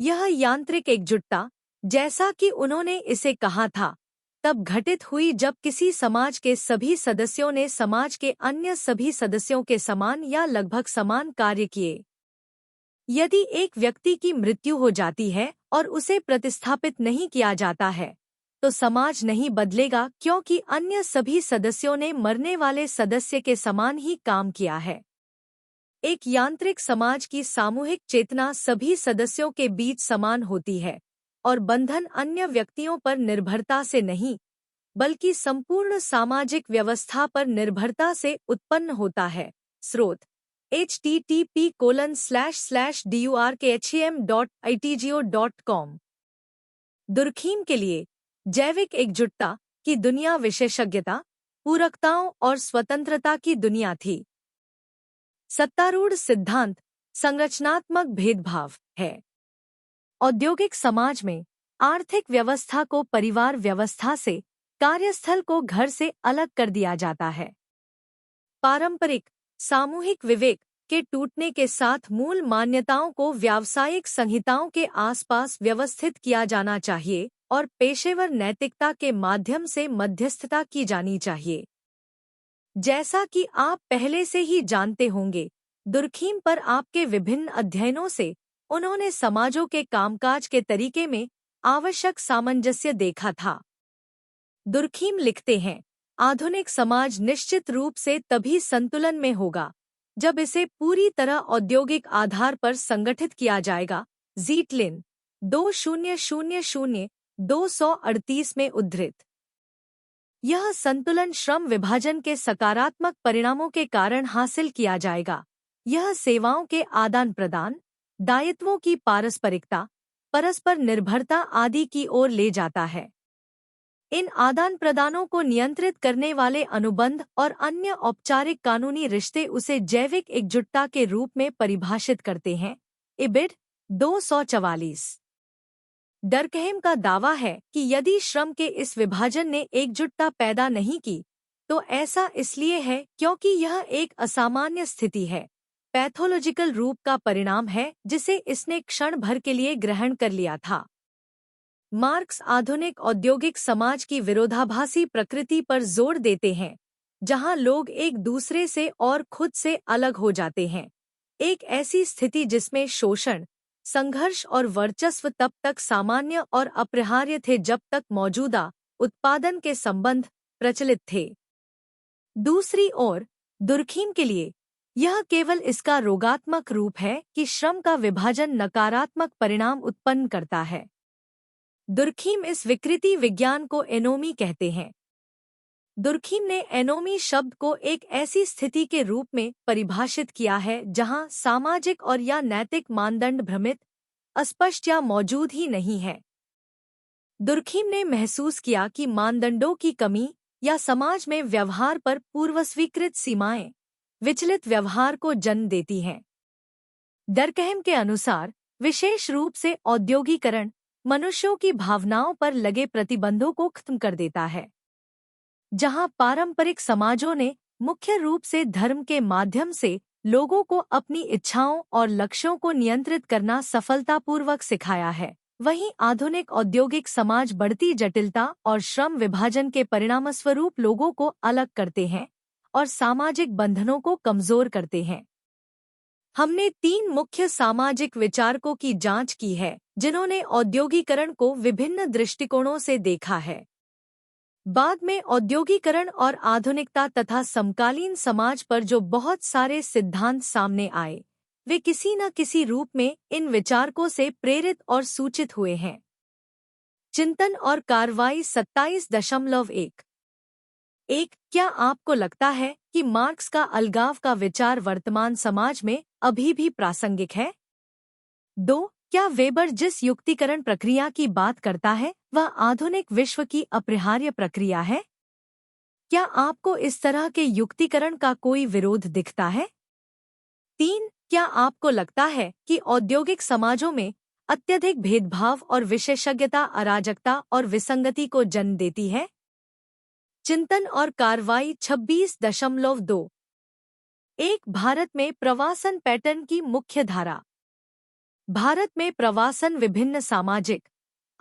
यह यांत्रिक एकजुटता, जैसा कि उन्होंने इसे कहा था, तब घटित हुई जब किसी समाज के सभी सदस्यों ने समाज के अन्य सभी सदस्यों के समान या लगभग समान कार्य किए। यदि एक व्यक्ति की मृत्यु हो जाती है और उसे प्रतिस्थापित नहीं किया जाता है, तो समाज नहीं बदलेगा क्योंकि अन्य सभी सदस्यों ने मरने वाले सदस्य के समान ही काम किया है। एक यांत्रिक समाज की सामूहिक चेतना सभी सदस्यों के बीच समान होती है और बंधन अन्य व्यक्तियों पर निर्भरता से नहीं, बल्कि संपूर्ण सामाजिक व्यवस्था पर निर्भरता से उत्पन्न होता है। स्रोत http://durkhem.itgo.com। दुर्खीम के लिए जैविक एकजुटता की दुनिया विशेषज्ञता, पूरकताओं और स्वतंत्रता की दुनिया थी। सत्तारूढ़ सिद्धांत संरचनात्मक भेदभाव है। औद्योगिक समाज में आर्थिक व्यवस्था को परिवार व्यवस्था से, कार्यस्थल को घर से अलग कर दिया जाता है। पारंपरिक सामूहिक विवेक के टूटने के साथ मूल मान्यताओं को व्यावसायिक संहिताओं के आसपास व्यवस्थित किया जाना चाहिए और पेशेवर नैतिकता के माध्यम से मध्यस्थता की जानी चाहिए। जैसा कि आप पहले से ही जानते होंगे, दुर्खीम पर आपके विभिन्न अध्ययनों से उन्होंने समाजों के कामकाज के तरीके में आवश्यक सामंजस्य देखा था। दुर्खीम लिखते हैं, आधुनिक समाज निश्चित रूप से तभी संतुलन में होगा जब इसे पूरी तरह औद्योगिक आधार पर संगठित किया जाएगा। ज़ीटलिन 2000-238 में उद्धृत। यह संतुलन श्रम विभाजन के सकारात्मक परिणामों के कारण हासिल किया जाएगा। यह सेवाओं के आदान प्रदान, दायित्वों की पारस्परिकता, परस्पर निर्भरता आदि की ओर ले जाता है। इन आदान प्रदानों को नियंत्रित करने वाले अनुबंध और अन्य औपचारिक कानूनी रिश्ते उसे जैविक एकजुटता के रूप में परिभाषित करते हैं। इबिड 244। डर्कहेम का दावा है कि यदि श्रम के इस विभाजन ने एकजुटता पैदा नहीं की, तो ऐसा इसलिए है क्योंकि यह एक असामान्य स्थिति है, पैथोलॉजिकल रूप का परिणाम है जिसे इसने क्षण भर के लिए ग्रहण कर लिया था। मार्क्स आधुनिक औद्योगिक समाज की विरोधाभासी प्रकृति पर जोर देते हैं, जहां लोग एक दूसरे से और खुद से अलग हो जाते हैं। एक ऐसी स्थिति जिसमें शोषण, संघर्ष और वर्चस्व तब तक सामान्य और अपरिहार्य थे जब तक मौजूदा उत्पादन के संबंध प्रचलित थे। दूसरी ओर, दुर्खीम के लिए यह केवल इसका रोगात्मक रूप है कि श्रम का विभाजन नकारात्मक परिणाम उत्पन्न करता है। दुर्खीम इस विकृति विज्ञान को एनोमी कहते हैं। दुर्खीम ने एनोमी शब्द को एक ऐसी स्थिति के रूप में परिभाषित किया है जहां सामाजिक और या नैतिक मानदंड भ्रमित, अस्पष्ट या मौजूद ही नहीं है। दुर्खीम ने महसूस किया कि मानदंडों की कमी या समाज में व्यवहार पर पूर्वस्वीकृत सीमाएं विचलित व्यवहार को जन्म देती हैं। डर्कहेम के अनुसार विशेष रूप से औद्योगीकरण मनुष्यों की भावनाओं पर लगे प्रतिबंधों को खत्म कर देता है। जहां पारंपरिक समाजों ने मुख्य रूप से धर्म के माध्यम से लोगों को अपनी इच्छाओं और लक्ष्यों को नियंत्रित करना सफलतापूर्वक सिखाया है, वहीं आधुनिक औद्योगिक समाज बढ़ती जटिलता और श्रम विभाजन के परिणामस्वरूप लोगों को अलग करते हैं और सामाजिक बंधनों को कमजोर करते हैं। हमने 3 मुख्य सामाजिक विचारकों की जांच की है जिन्होंने औद्योगीकरण को विभिन्न दृष्टिकोणों से देखा है। बाद में औद्योगीकरण और आधुनिकता तथा समकालीन समाज पर जो बहुत सारे सिद्धांत सामने आए, वे किसी न किसी रूप में इन विचारकों से प्रेरित और सूचित हुए हैं। चिंतन और कार्रवाई 27.1। क्या आपको लगता है कि मार्क्स का अलगाव का विचार वर्तमान समाज में अभी भी प्रासंगिक है? 2. क्या वेबर जिस युक्तिकरण प्रक्रिया की बात करता है वह आधुनिक विश्व की अपरिहार्य प्रक्रिया है? क्या आपको इस तरह के युक्तिकरण का कोई विरोध दिखता है? 3. क्या आपको लगता है कि औद्योगिक समाजों में अत्यधिक भेदभाव और विशेषज्ञता अराजकता और विसंगति को जन्म देती है? चिंतन और कार्रवाई 26.2। भारत में प्रवासन पैटर्न की मुख्य धारा। भारत में प्रवासन विभिन्न सामाजिक,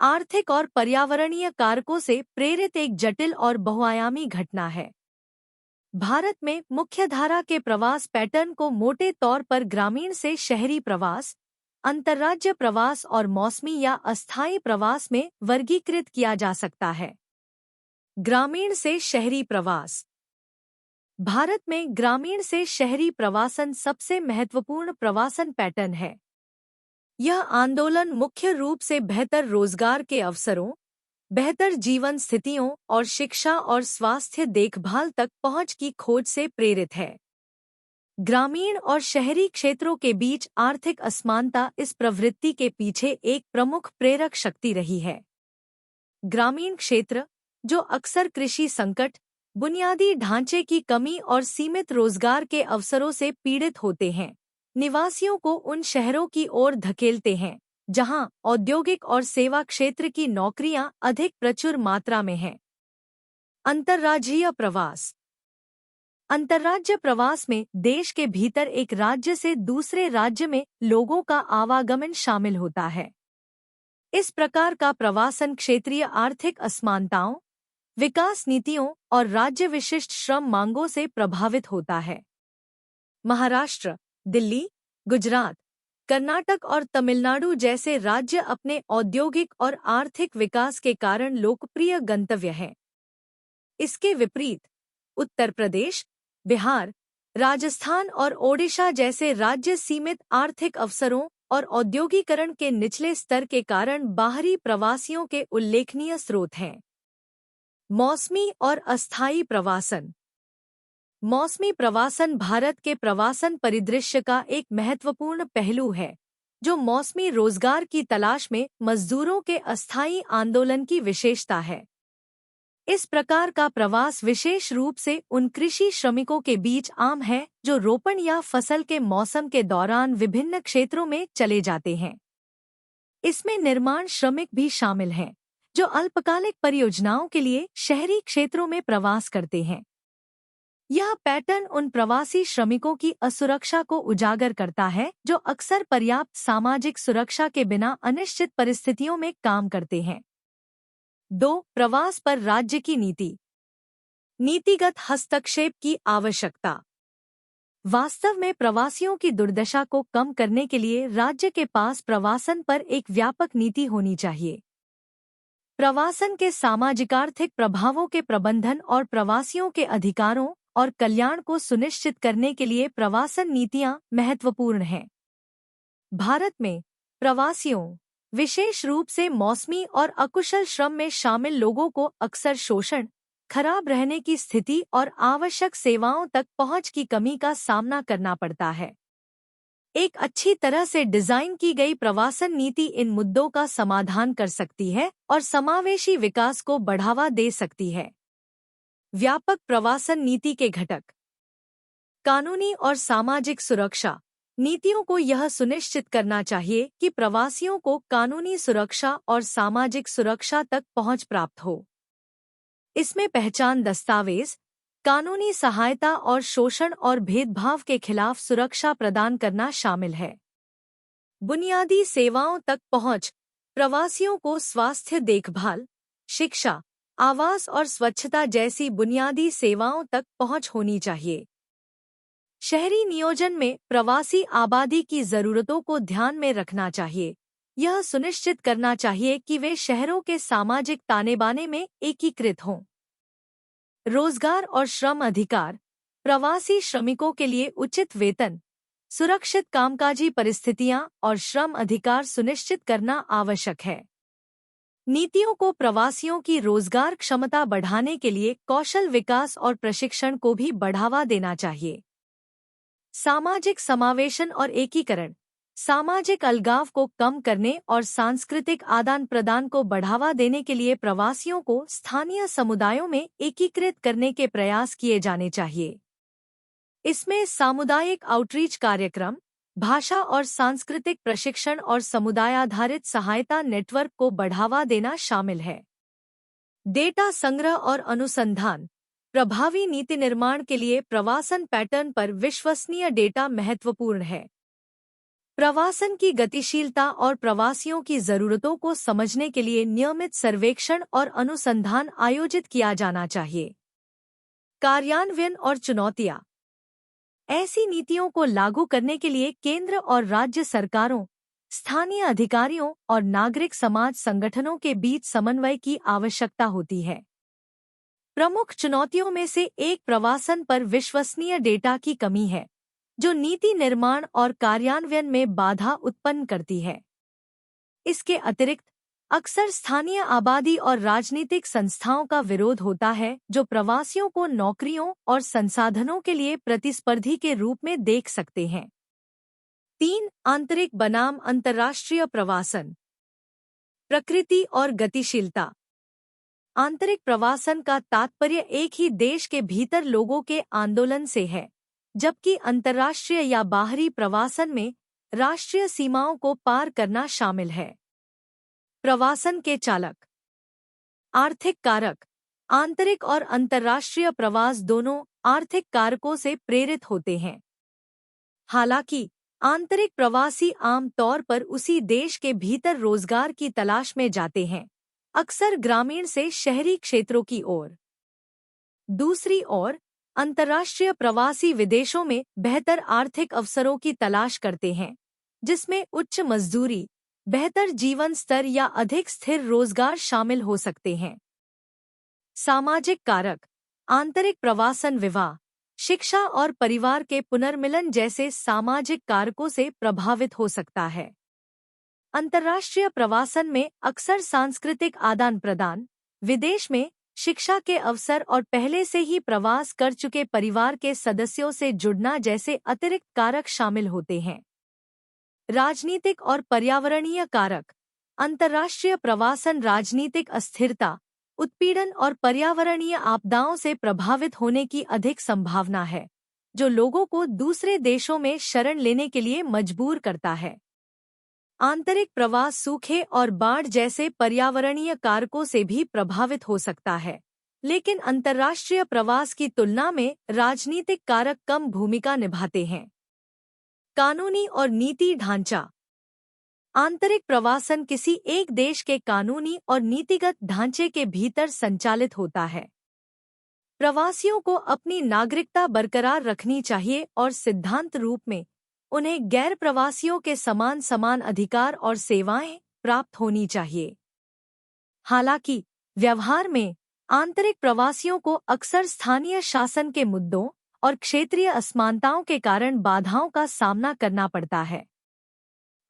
आर्थिक और पर्यावरणीय कारकों से प्रेरित एक जटिल और बहुआयामी घटना है। भारत में मुख्यधारा के प्रवास पैटर्न को मोटे तौर पर ग्रामीण से शहरी प्रवास, अंतर्राज्य प्रवास और मौसमी या अस्थायी प्रवास में वर्गीकृत किया जा सकता है। ग्रामीण से शहरी प्रवास। भारत में ग्रामीण से शहरी प्रवासन सबसे महत्वपूर्ण प्रवासन पैटर्न है। यह आंदोलन मुख्य रूप से बेहतर रोजगार के अवसरों, बेहतर जीवन स्थितियों और शिक्षा और स्वास्थ्य देखभाल तक पहुंच की खोज से प्रेरित है। ग्रामीण और शहरी क्षेत्रों के बीच आर्थिक असमानता इस प्रवृत्ति के पीछे एक प्रमुख प्रेरक शक्ति रही है। ग्रामीण क्षेत्र, जो अक्सर कृषि संकट, बुनियादी ढांचे की कमी और सीमित रोजगार के अवसरों से पीड़ित होते हैं, निवासियों को उन शहरों की ओर धकेलते हैं जहां औद्योगिक और सेवा क्षेत्र की नौकरियां अधिक प्रचुर मात्रा में हैं। अंतर्राज्यीय प्रवास। अंतर्राज्य प्रवास में देश के भीतर एक राज्य से दूसरे राज्य में लोगों का आवागमन शामिल होता है। इस प्रकार का प्रवासन क्षेत्रीय आर्थिक असमानताओं, विकास नीतियों और राज्य विशिष्ट श्रम मांगों से प्रभावित होता है। महाराष्ट्र, दिल्ली, गुजरात, कर्नाटक और तमिलनाडु जैसे राज्य अपने औद्योगिक और आर्थिक विकास के कारण लोकप्रिय गंतव्य हैं। इसके विपरीत उत्तर प्रदेश, बिहार, राजस्थान और ओडिशा जैसे राज्य सीमित आर्थिक अवसरों और औद्योगिकरण के निचले स्तर के कारण बाहरी प्रवासियों के उल्लेखनीय स्रोत हैं। मौसमी और अस्थायी प्रवासन। मौसमी प्रवासन भारत के प्रवासन परिदृश्य का एक महत्वपूर्ण पहलू है, जो मौसमी रोजगार की तलाश में मजदूरों के अस्थायी आंदोलन की विशेषता है। इस प्रकार का प्रवास विशेष रूप से उन कृषि श्रमिकों के बीच आम है जो रोपण या फसल के मौसम के दौरान विभिन्न क्षेत्रों में चले जाते हैं। इसमें निर्माण श्रमिक भी शामिल हैं, जो अल्पकालिक परियोजनाओं के लिए शहरी क्षेत्रों में प्रवास करते हैं। यह पैटर्न उन प्रवासी श्रमिकों की असुरक्षा को उजागर करता है जो अक्सर पर्याप्त सामाजिक सुरक्षा के बिना अनिश्चित परिस्थितियों में काम करते हैं। 2. प्रवास पर राज्य की नीति। नीतिगत हस्तक्षेप की आवश्यकता। वास्तव में प्रवासियों की दुर्दशा को कम करने के लिए राज्य के पास प्रवासन पर एक व्यापक नीति होनी चाहिए। प्रवासन के सामाजिकार्थिक प्रभावों के प्रबंधन और प्रवासियों के अधिकारों और कल्याण को सुनिश्चित करने के लिए प्रवासन नीतियां महत्वपूर्ण हैं। भारत में प्रवासियों, विशेष रूप से मौसमी और अकुशल श्रम में शामिल लोगों को अक्सर शोषण, खराब रहने की स्थिति और आवश्यक सेवाओं तक पहुंच की कमी का सामना करना पड़ता है। एक अच्छी तरह से डिजाइन की गई प्रवासन नीति इन मुद्दों का समाधान कर सकती है और समावेशी विकास को बढ़ावा दे सकती है। व्यापक प्रवासन नीति के घटक। कानूनी और सामाजिक सुरक्षा। नीतियों को यह सुनिश्चित करना चाहिए कि प्रवासियों को कानूनी सुरक्षा और सामाजिक सुरक्षा तक पहुंच प्राप्त हो। इसमें पहचान दस्तावेज, कानूनी सहायता और शोषण और भेदभाव के खिलाफ सुरक्षा प्रदान करना शामिल है। बुनियादी सेवाओं तक पहुंच। प्रवासियों को स्वास्थ्य देखभाल, शिक्षा, आवास और स्वच्छता जैसी बुनियादी सेवाओं तक पहुंच होनी चाहिए। शहरी नियोजन में प्रवासी आबादी की जरूरतों को ध्यान में रखना चाहिए। यह सुनिश्चित करना चाहिए कि वे शहरों के सामाजिक ताने-बाने में एकीकृत हों। रोजगार और श्रम अधिकार। प्रवासी श्रमिकों के लिए उचित वेतन, सुरक्षित कामकाजी परिस्थितियां और श्रम अधिकार सुनिश्चित करना आवश्यक है। नीतियों को प्रवासियों की रोजगार क्षमता बढ़ाने के लिए कौशल विकास और प्रशिक्षण को भी बढ़ावा देना चाहिए। सामाजिक समावेशन और एकीकरण। सामाजिक अलगाव को कम करने और सांस्कृतिक आदान प्रदान को बढ़ावा देने के लिए प्रवासियों को स्थानीय समुदायों में एकीकृत करने के प्रयास किए जाने चाहिए। इसमें सामुदायिक आउटरीच कार्यक्रम, भाषा और सांस्कृतिक प्रशिक्षण और समुदाय-आधारित सहायता नेटवर्क को बढ़ावा देना शामिल है। डेटा संग्रह और अनुसंधान। प्रभावी नीति निर्माण के लिए प्रवासन पैटर्न पर विश्वसनीय डेटा महत्वपूर्ण है। प्रवासन की गतिशीलता और प्रवासियों की जरूरतों को समझने के लिए नियमित सर्वेक्षण और अनुसंधान आयोजित किया जाना चाहिए। कार्यान्वयन और चुनौतियां। ऐसी नीतियों को लागू करने के लिए केंद्र और राज्य सरकारों, स्थानीय अधिकारियों और नागरिक समाज संगठनों के बीच समन्वय की आवश्यकता होती है। प्रमुख चुनौतियों में से एक प्रवासन पर विश्वसनीय डेटा की कमी है, जो नीति निर्माण और कार्यान्वयन में बाधा उत्पन्न करती है। इसके अतिरिक्त अक्सर स्थानीय आबादी और राजनीतिक संस्थाओं का विरोध होता है, जो प्रवासियों को नौकरियों और संसाधनों के लिए प्रतिस्पर्धी के रूप में देख सकते हैं। 3. आंतरिक बनाम अंतर्राष्ट्रीय प्रवासन। प्रकृति और गतिशीलता। आंतरिक प्रवासन का तात्पर्य एक ही देश के भीतर लोगों के आंदोलन से है, जबकि अंतर्राष्ट्रीय या बाहरी प्रवासन में राष्ट्रीय सीमाओं को पार करना शामिल है। प्रवासन के चालक। आर्थिक कारक। आंतरिक और अंतर्राष्ट्रीय प्रवास दोनों आर्थिक कारकों से प्रेरित होते हैं। हालांकि आंतरिक प्रवासी आम तौर पर उसी देश के भीतर रोजगार की तलाश में जाते हैं, अक्सर ग्रामीण से शहरी क्षेत्रों की ओर। दूसरी ओर अंतर्राष्ट्रीय प्रवासी विदेशों में बेहतर आर्थिक अवसरों की तलाश करते हैं, जिसमें उच्च मजदूरी, बेहतर जीवन स्तर या अधिक स्थिर रोजगार शामिल हो सकते हैं। सामाजिक कारक। आंतरिक प्रवासन विवाह, शिक्षा और परिवार के पुनर्मिलन जैसे सामाजिक कारकों से प्रभावित हो सकता है। अंतर्राष्ट्रीय प्रवासन में अक्सर सांस्कृतिक आदान प्रदान, विदेश में शिक्षा के अवसर और पहले से ही प्रवास कर चुके परिवार के सदस्यों से जुड़ना जैसे अतिरिक्त कारक शामिल होते हैं। राजनीतिक और पर्यावरणीय कारक। अंतर्राष्ट्रीय प्रवासन राजनीतिक अस्थिरता, उत्पीड़न और पर्यावरणीय आपदाओं से प्रभावित होने की अधिक संभावना है, जो लोगों को दूसरे देशों में शरण लेने के लिए मजबूर करता है। आंतरिक प्रवास सूखे और बाढ़ जैसे पर्यावरणीय कारकों से भी प्रभावित हो सकता है, लेकिन अंतर्राष्ट्रीय प्रवास की तुलना में राजनीतिक कारक कम भूमिका निभाते हैं। कानूनी और नीति ढांचा। आंतरिक प्रवासन किसी एक देश के कानूनी और नीतिगत ढांचे के भीतर संचालित होता है। प्रवासियों को अपनी नागरिकता बरकरार रखनी चाहिए और सिद्धांत रूप में उन्हें गैर प्रवासियों के समान अधिकार और सेवाएं प्राप्त होनी चाहिए। हालांकि व्यवहार में आंतरिक प्रवासियों को अक्सर स्थानीय शासन के मुद्दों और क्षेत्रीय असमानताओं के कारण बाधाओं का सामना करना पड़ता है।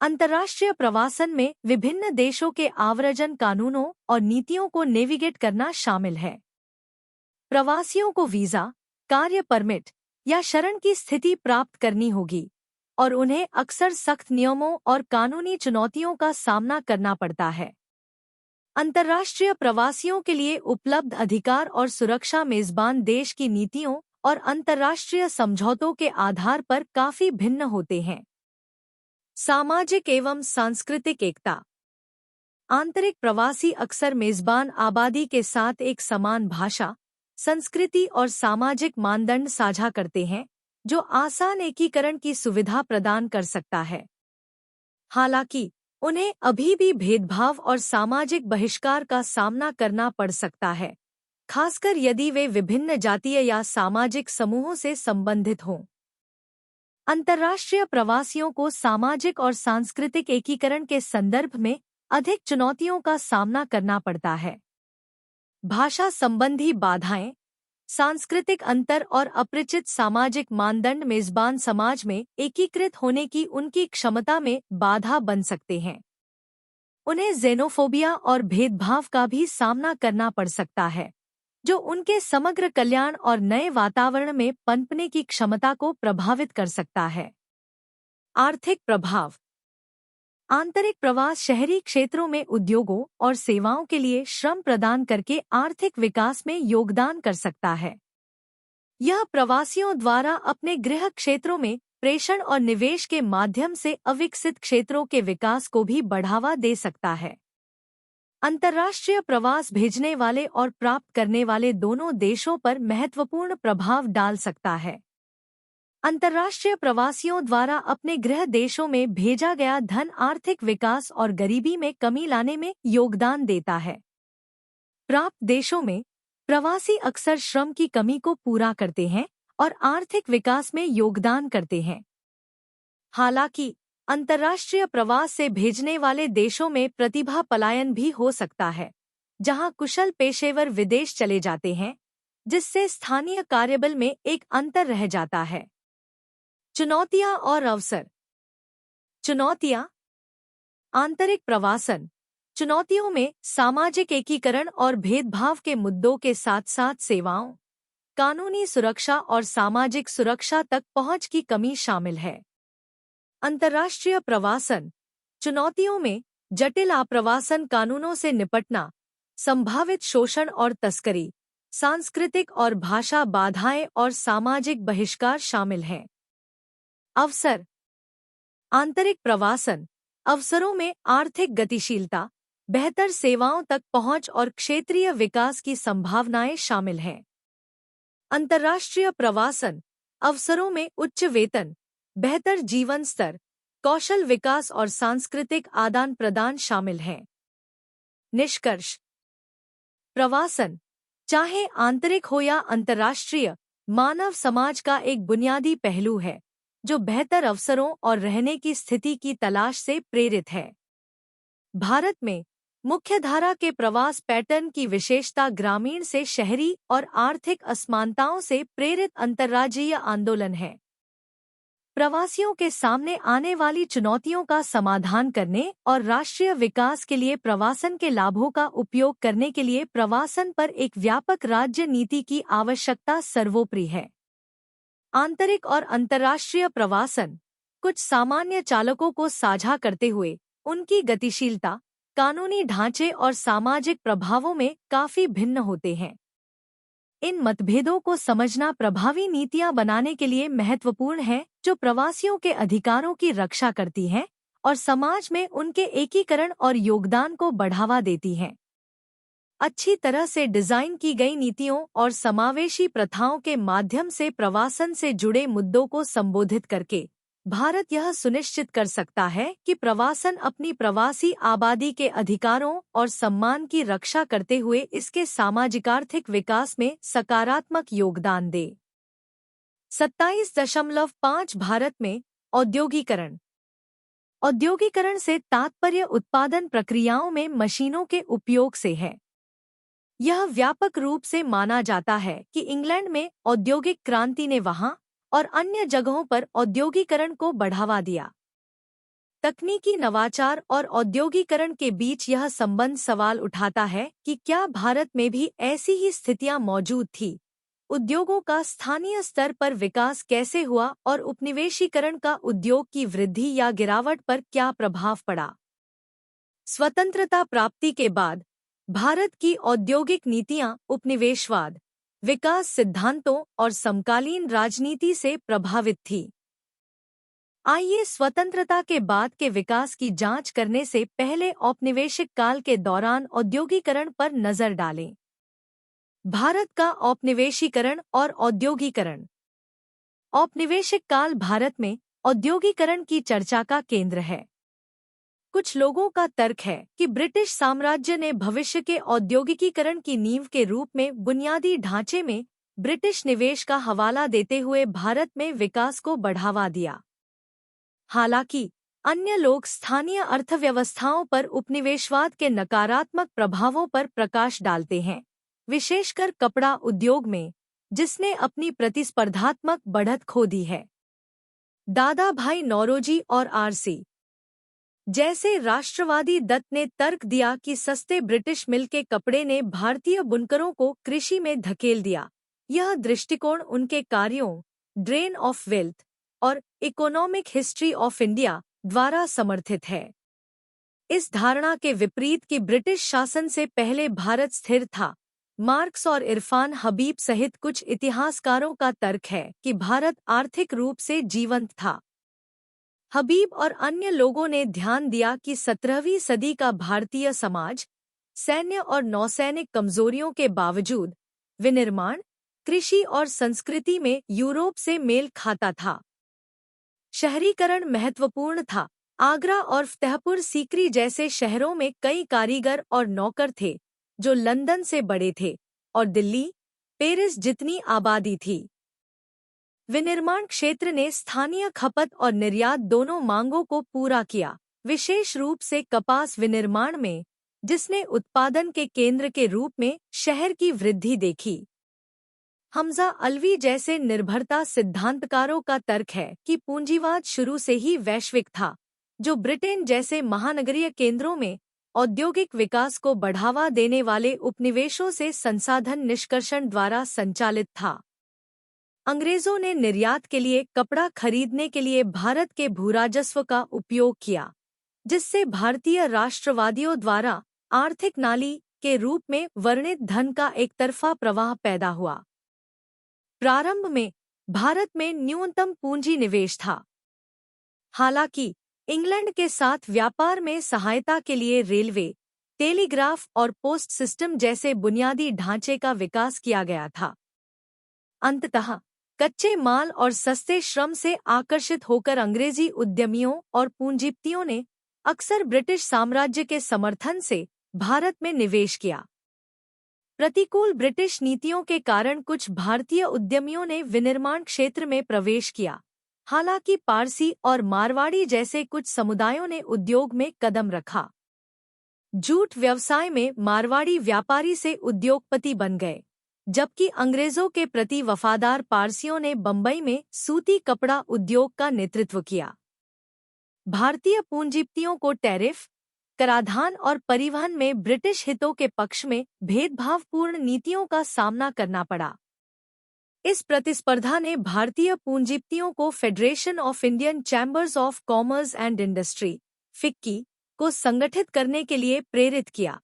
अंतर्राष्ट्रीय प्रवासन में विभिन्न देशों के आव्रजन कानूनों और नीतियों को नेविगेट करना शामिल है। प्रवासियों को वीजा, कार्य परमिट या शरण की स्थिति प्राप्त करनी होगी और उन्हें अक्सर सख्त नियमों और कानूनी चुनौतियों का सामना करना पड़ता है। अंतर्राष्ट्रीय प्रवासियों के लिए उपलब्ध अधिकार और सुरक्षा मेजबान देश की नीतियों और अंतर्राष्ट्रीय समझौतों के आधार पर काफी भिन्न होते हैं। सामाजिक एवं सांस्कृतिक एकता। आंतरिक प्रवासी अक्सर मेजबान आबादी के साथ एक समान भाषा, संस्कृति और सामाजिक मानदंड साझा करते हैं, जो आसान एकीकरण की सुविधा प्रदान कर सकता है। हालांकि उन्हें अभी भी भेदभाव और सामाजिक बहिष्कार का सामना करना पड़ सकता है, खासकर यदि वे विभिन्न जातीय या सामाजिक समूहों से संबंधित हों। अंतर्राष्ट्रीय प्रवासियों को सामाजिक और सांस्कृतिक एकीकरण के संदर्भ में अधिक चुनौतियों का सामना करना पड़ता है। भाषा संबंधी बाधाएं, सांस्कृतिक अंतर और अपरिचित सामाजिक मानदंड मेजबान समाज में एकीकृत होने की उनकी क्षमता में बाधा बन सकते हैं। उन्हें ज़ेनोफोबिया और भेदभाव का भी सामना करना पड़ सकता है, जो उनके समग्र कल्याण और नए वातावरण में पनपने की क्षमता को प्रभावित कर सकता है। आर्थिक प्रभाव। आंतरिक प्रवास शहरी क्षेत्रों में उद्योगों और सेवाओं के लिए श्रम प्रदान करके आर्थिक विकास में योगदान कर सकता है। यह प्रवासियों द्वारा अपने गृह क्षेत्रों में प्रेषण और निवेश के माध्यम से अविकसित क्षेत्रों के विकास को भी बढ़ावा दे सकता है। अंतर्राष्ट्रीय प्रवास भेजने वाले और प्राप्त करने वाले दोनों देशों पर महत्वपूर्ण प्रभाव डाल सकता है। अंतर्राष्ट्रीय प्रवासियों द्वारा अपने गृह देशों में भेजा गया धन आर्थिक विकास और गरीबी में कमी लाने में योगदान देता है। प्राप्त देशों में प्रवासी अक्सर श्रम की कमी को पूरा करते हैं और आर्थिक विकास में योगदान करते हैं। हालांकि अंतर्राष्ट्रीय प्रवास से भेजने वाले देशों में प्रतिभा पलायन भी हो सकता है, जहां कुशल पेशेवर विदेश चले जाते हैं, जिससे स्थानीय कार्यबल में एक अंतर रह जाता है। चुनौतियां और अवसर। चुनौतियां। आंतरिक प्रवासन चुनौतियों में सामाजिक एकीकरण और भेदभाव के मुद्दों के साथ साथ सेवाओं, कानूनी सुरक्षा और सामाजिक सुरक्षा तक पहुंच की कमी शामिल है। अंतर्राष्ट्रीय प्रवासन चुनौतियों में जटिल आप्रवासन कानूनों से निपटना, संभावित शोषण और तस्करी, सांस्कृतिक और भाषा बाधाएं और सामाजिक बहिष्कार शामिल हैं। अवसर। आंतरिक प्रवासन अवसरों में आर्थिक गतिशीलता, बेहतर सेवाओं तक पहुंच और क्षेत्रीय विकास की संभावनाएं शामिल हैं। अंतर्राष्ट्रीय प्रवासन अवसरों में उच्च वेतन, बेहतर जीवन स्तर, कौशल विकास और सांस्कृतिक आदान प्रदान शामिल हैं। निष्कर्ष। प्रवासन, चाहे आंतरिक हो या अंतर्राष्ट्रीय, मानव समाज का एक बुनियादी पहलू है, जो बेहतर अवसरों और रहने की स्थिति की तलाश से प्रेरित है। भारत में मुख्यधारा के प्रवास पैटर्न की विशेषता ग्रामीण से शहरी और आर्थिक असमानताओं से प्रेरित अंतर्राज्यीय आंदोलन है। प्रवासियों के सामने आने वाली चुनौतियों का समाधान करने और राष्ट्रीय विकास के लिए प्रवासन के लाभों का उपयोग करने के लिए प्रवासन पर एक व्यापक राज्य नीति की आवश्यकता सर्वोपरि है। आंतरिक और अंतर्राष्ट्रीय प्रवासन कुछ सामान्य चालकों को साझा करते हुए उनकी गतिशीलता, कानूनी ढांचे और सामाजिक प्रभावों में काफी भिन्न होते हैं। इन मतभेदों को समझना प्रभावी नीतियां बनाने के लिए महत्वपूर्ण है, जो प्रवासियों के अधिकारों की रक्षा करती हैं और समाज में उनके एकीकरण और योगदान को बढ़ावा देती हैं। अच्छी तरह से डिजाइन की गई नीतियों और समावेशी प्रथाओं के माध्यम से प्रवासन से जुड़े मुद्दों को संबोधित करके भारत यह सुनिश्चित कर सकता है कि प्रवासन अपनी प्रवासी आबादी के अधिकारों और सम्मान की रक्षा करते हुए इसके सामाजिक-आर्थिक विकास में सकारात्मक योगदान दे। 27.5 भारत में औद्योगीकरण। औद्योगीकरण से तात्पर्य उत्पादन प्रक्रियाओं में मशीनों के उपयोग से है। यह व्यापक रूप से माना जाता है कि इंग्लैंड में औद्योगिक क्रांति ने वहां और अन्य जगहों पर औद्योगीकरण को बढ़ावा दिया। तकनीकी नवाचार और औद्योगीकरण के बीच यह संबंध सवाल उठाता है कि क्या भारत में भी ऐसी ही स्थितियां मौजूद थी। उद्योगों का स्थानीय स्तर पर विकास कैसे हुआ और उपनिवेशीकरण का उद्योग की वृद्धि या गिरावट पर क्या प्रभाव पड़ा। स्वतंत्रता प्राप्ति के बाद भारत की औद्योगिक नीतियां उपनिवेशवाद, विकास सिद्धांतों और समकालीन राजनीति से प्रभावित थी। आइए स्वतंत्रता के बाद के विकास की जांच करने से पहले औपनिवेशिक काल के दौरान औद्योगीकरण पर नजर डालें। भारत का औपनिवेशीकरण और औद्योगीकरण। औपनिवेशिक काल भारत में औद्योगीकरण की चर्चा का केंद्र है। कुछ लोगों का तर्क है कि ब्रिटिश साम्राज्य ने भविष्य के औद्योगिकीकरण की नींव के रूप में बुनियादी ढांचे में ब्रिटिश निवेश का हवाला देते हुए भारत में विकास को बढ़ावा दिया। हालांकि अन्य लोग स्थानीय अर्थव्यवस्थाओं पर उपनिवेशवाद के नकारात्मक प्रभावों पर प्रकाश डालते हैं, विशेषकर कपड़ा उद्योग में, जिसने अपनी प्रतिस्पर्धात्मक बढ़त खो दी है। दादा भाई नौरोजी और आर.सी. जैसे राष्ट्रवादी दत्त ने तर्क दिया कि सस्ते ब्रिटिश मिल के कपड़े ने भारतीय बुनकरों को कृषि में धकेल दिया। यह दृष्टिकोण उनके कार्यों ड्रेन ऑफ वेल्थ और इकोनॉमिक हिस्ट्री ऑफ इंडिया द्वारा समर्थित है। इस धारणा के विपरीत कि ब्रिटिश शासन से पहले भारत स्थिर था, मार्क्स और इरफान हबीब सहित कुछ इतिहासकारों का तर्क है कि भारत आर्थिक रूप से जीवंत था। हबीब और अन्य लोगों ने ध्यान दिया कि 17वीं सदी का भारतीय समाज सैन्य और नौसैनिक कमजोरियों के बावजूद विनिर्माण, कृषि और संस्कृति में यूरोप से मेल खाता था। शहरीकरण महत्वपूर्ण था। आगरा और फतेहपुर सीकरी जैसे शहरों में कई कारीगर और नौकर थे जो लंदन से बड़े थे और दिल्ली, पेरिस जितनी आबादी थी। विनिर्माण क्षेत्र ने स्थानीय खपत और निर्यात दोनों मांगों को पूरा किया, विशेष रूप से कपास विनिर्माण में, जिसने उत्पादन के केंद्र के रूप में शहर की वृद्धि देखी। हमजा अलवी जैसे निर्भरता सिद्धांतकारों का तर्क है कि पूंजीवाद शुरू से ही वैश्विक था, जो ब्रिटेन जैसे महानगरीय केंद्रों में औद्योगिक विकास को बढ़ावा देने वाले उपनिवेशों से संसाधन निष्कर्षण द्वारा संचालित था। अंग्रेजों ने निर्यात के लिए कपड़ा खरीदने के लिए भारत के भूराजस्व का उपयोग किया, जिससे भारतीय राष्ट्रवादियों द्वारा आर्थिक नाली के रूप में वर्णित धन का एकतरफा प्रवाह पैदा हुआ। प्रारंभ में भारत में न्यूनतम पूंजी निवेश था। हालांकि इंग्लैंड के साथ व्यापार में सहायता के लिए रेलवे, टेलीग्राफ और पोस्ट सिस्टम जैसे बुनियादी ढांचे का विकास किया गया था। अंततः कच्चे माल और सस्ते श्रम से आकर्षित होकर अंग्रेजी उद्यमियों और पूंजीपतियों ने अक्सर ब्रिटिश साम्राज्य के समर्थन से भारत में निवेश किया। प्रतिकूल ब्रिटिश नीतियों के कारण कुछ भारतीय उद्यमियों ने विनिर्माण क्षेत्र में प्रवेश किया, हालांकि पारसी और मारवाड़ी जैसे कुछ समुदायों ने उद्योग में कदम रखा। जूट व्यवसाय में मारवाड़ी व्यापारी से उद्योगपति बन गए, जबकि अंग्रेजों के प्रति वफादार पारसियों ने बंबई में सूती कपड़ा उद्योग का नेतृत्व किया। भारतीय पूंजीपतियों को टैरिफ, कराधान और परिवहन में ब्रिटिश हितों के पक्ष में भेदभावपूर्ण नीतियों का सामना करना पड़ा। इस प्रतिस्पर्धा ने भारतीय पूंजीपतियों को federation of Indian chambers of commerce and industry (FICCI) को संगठित करने के लिए प्रेरित किया।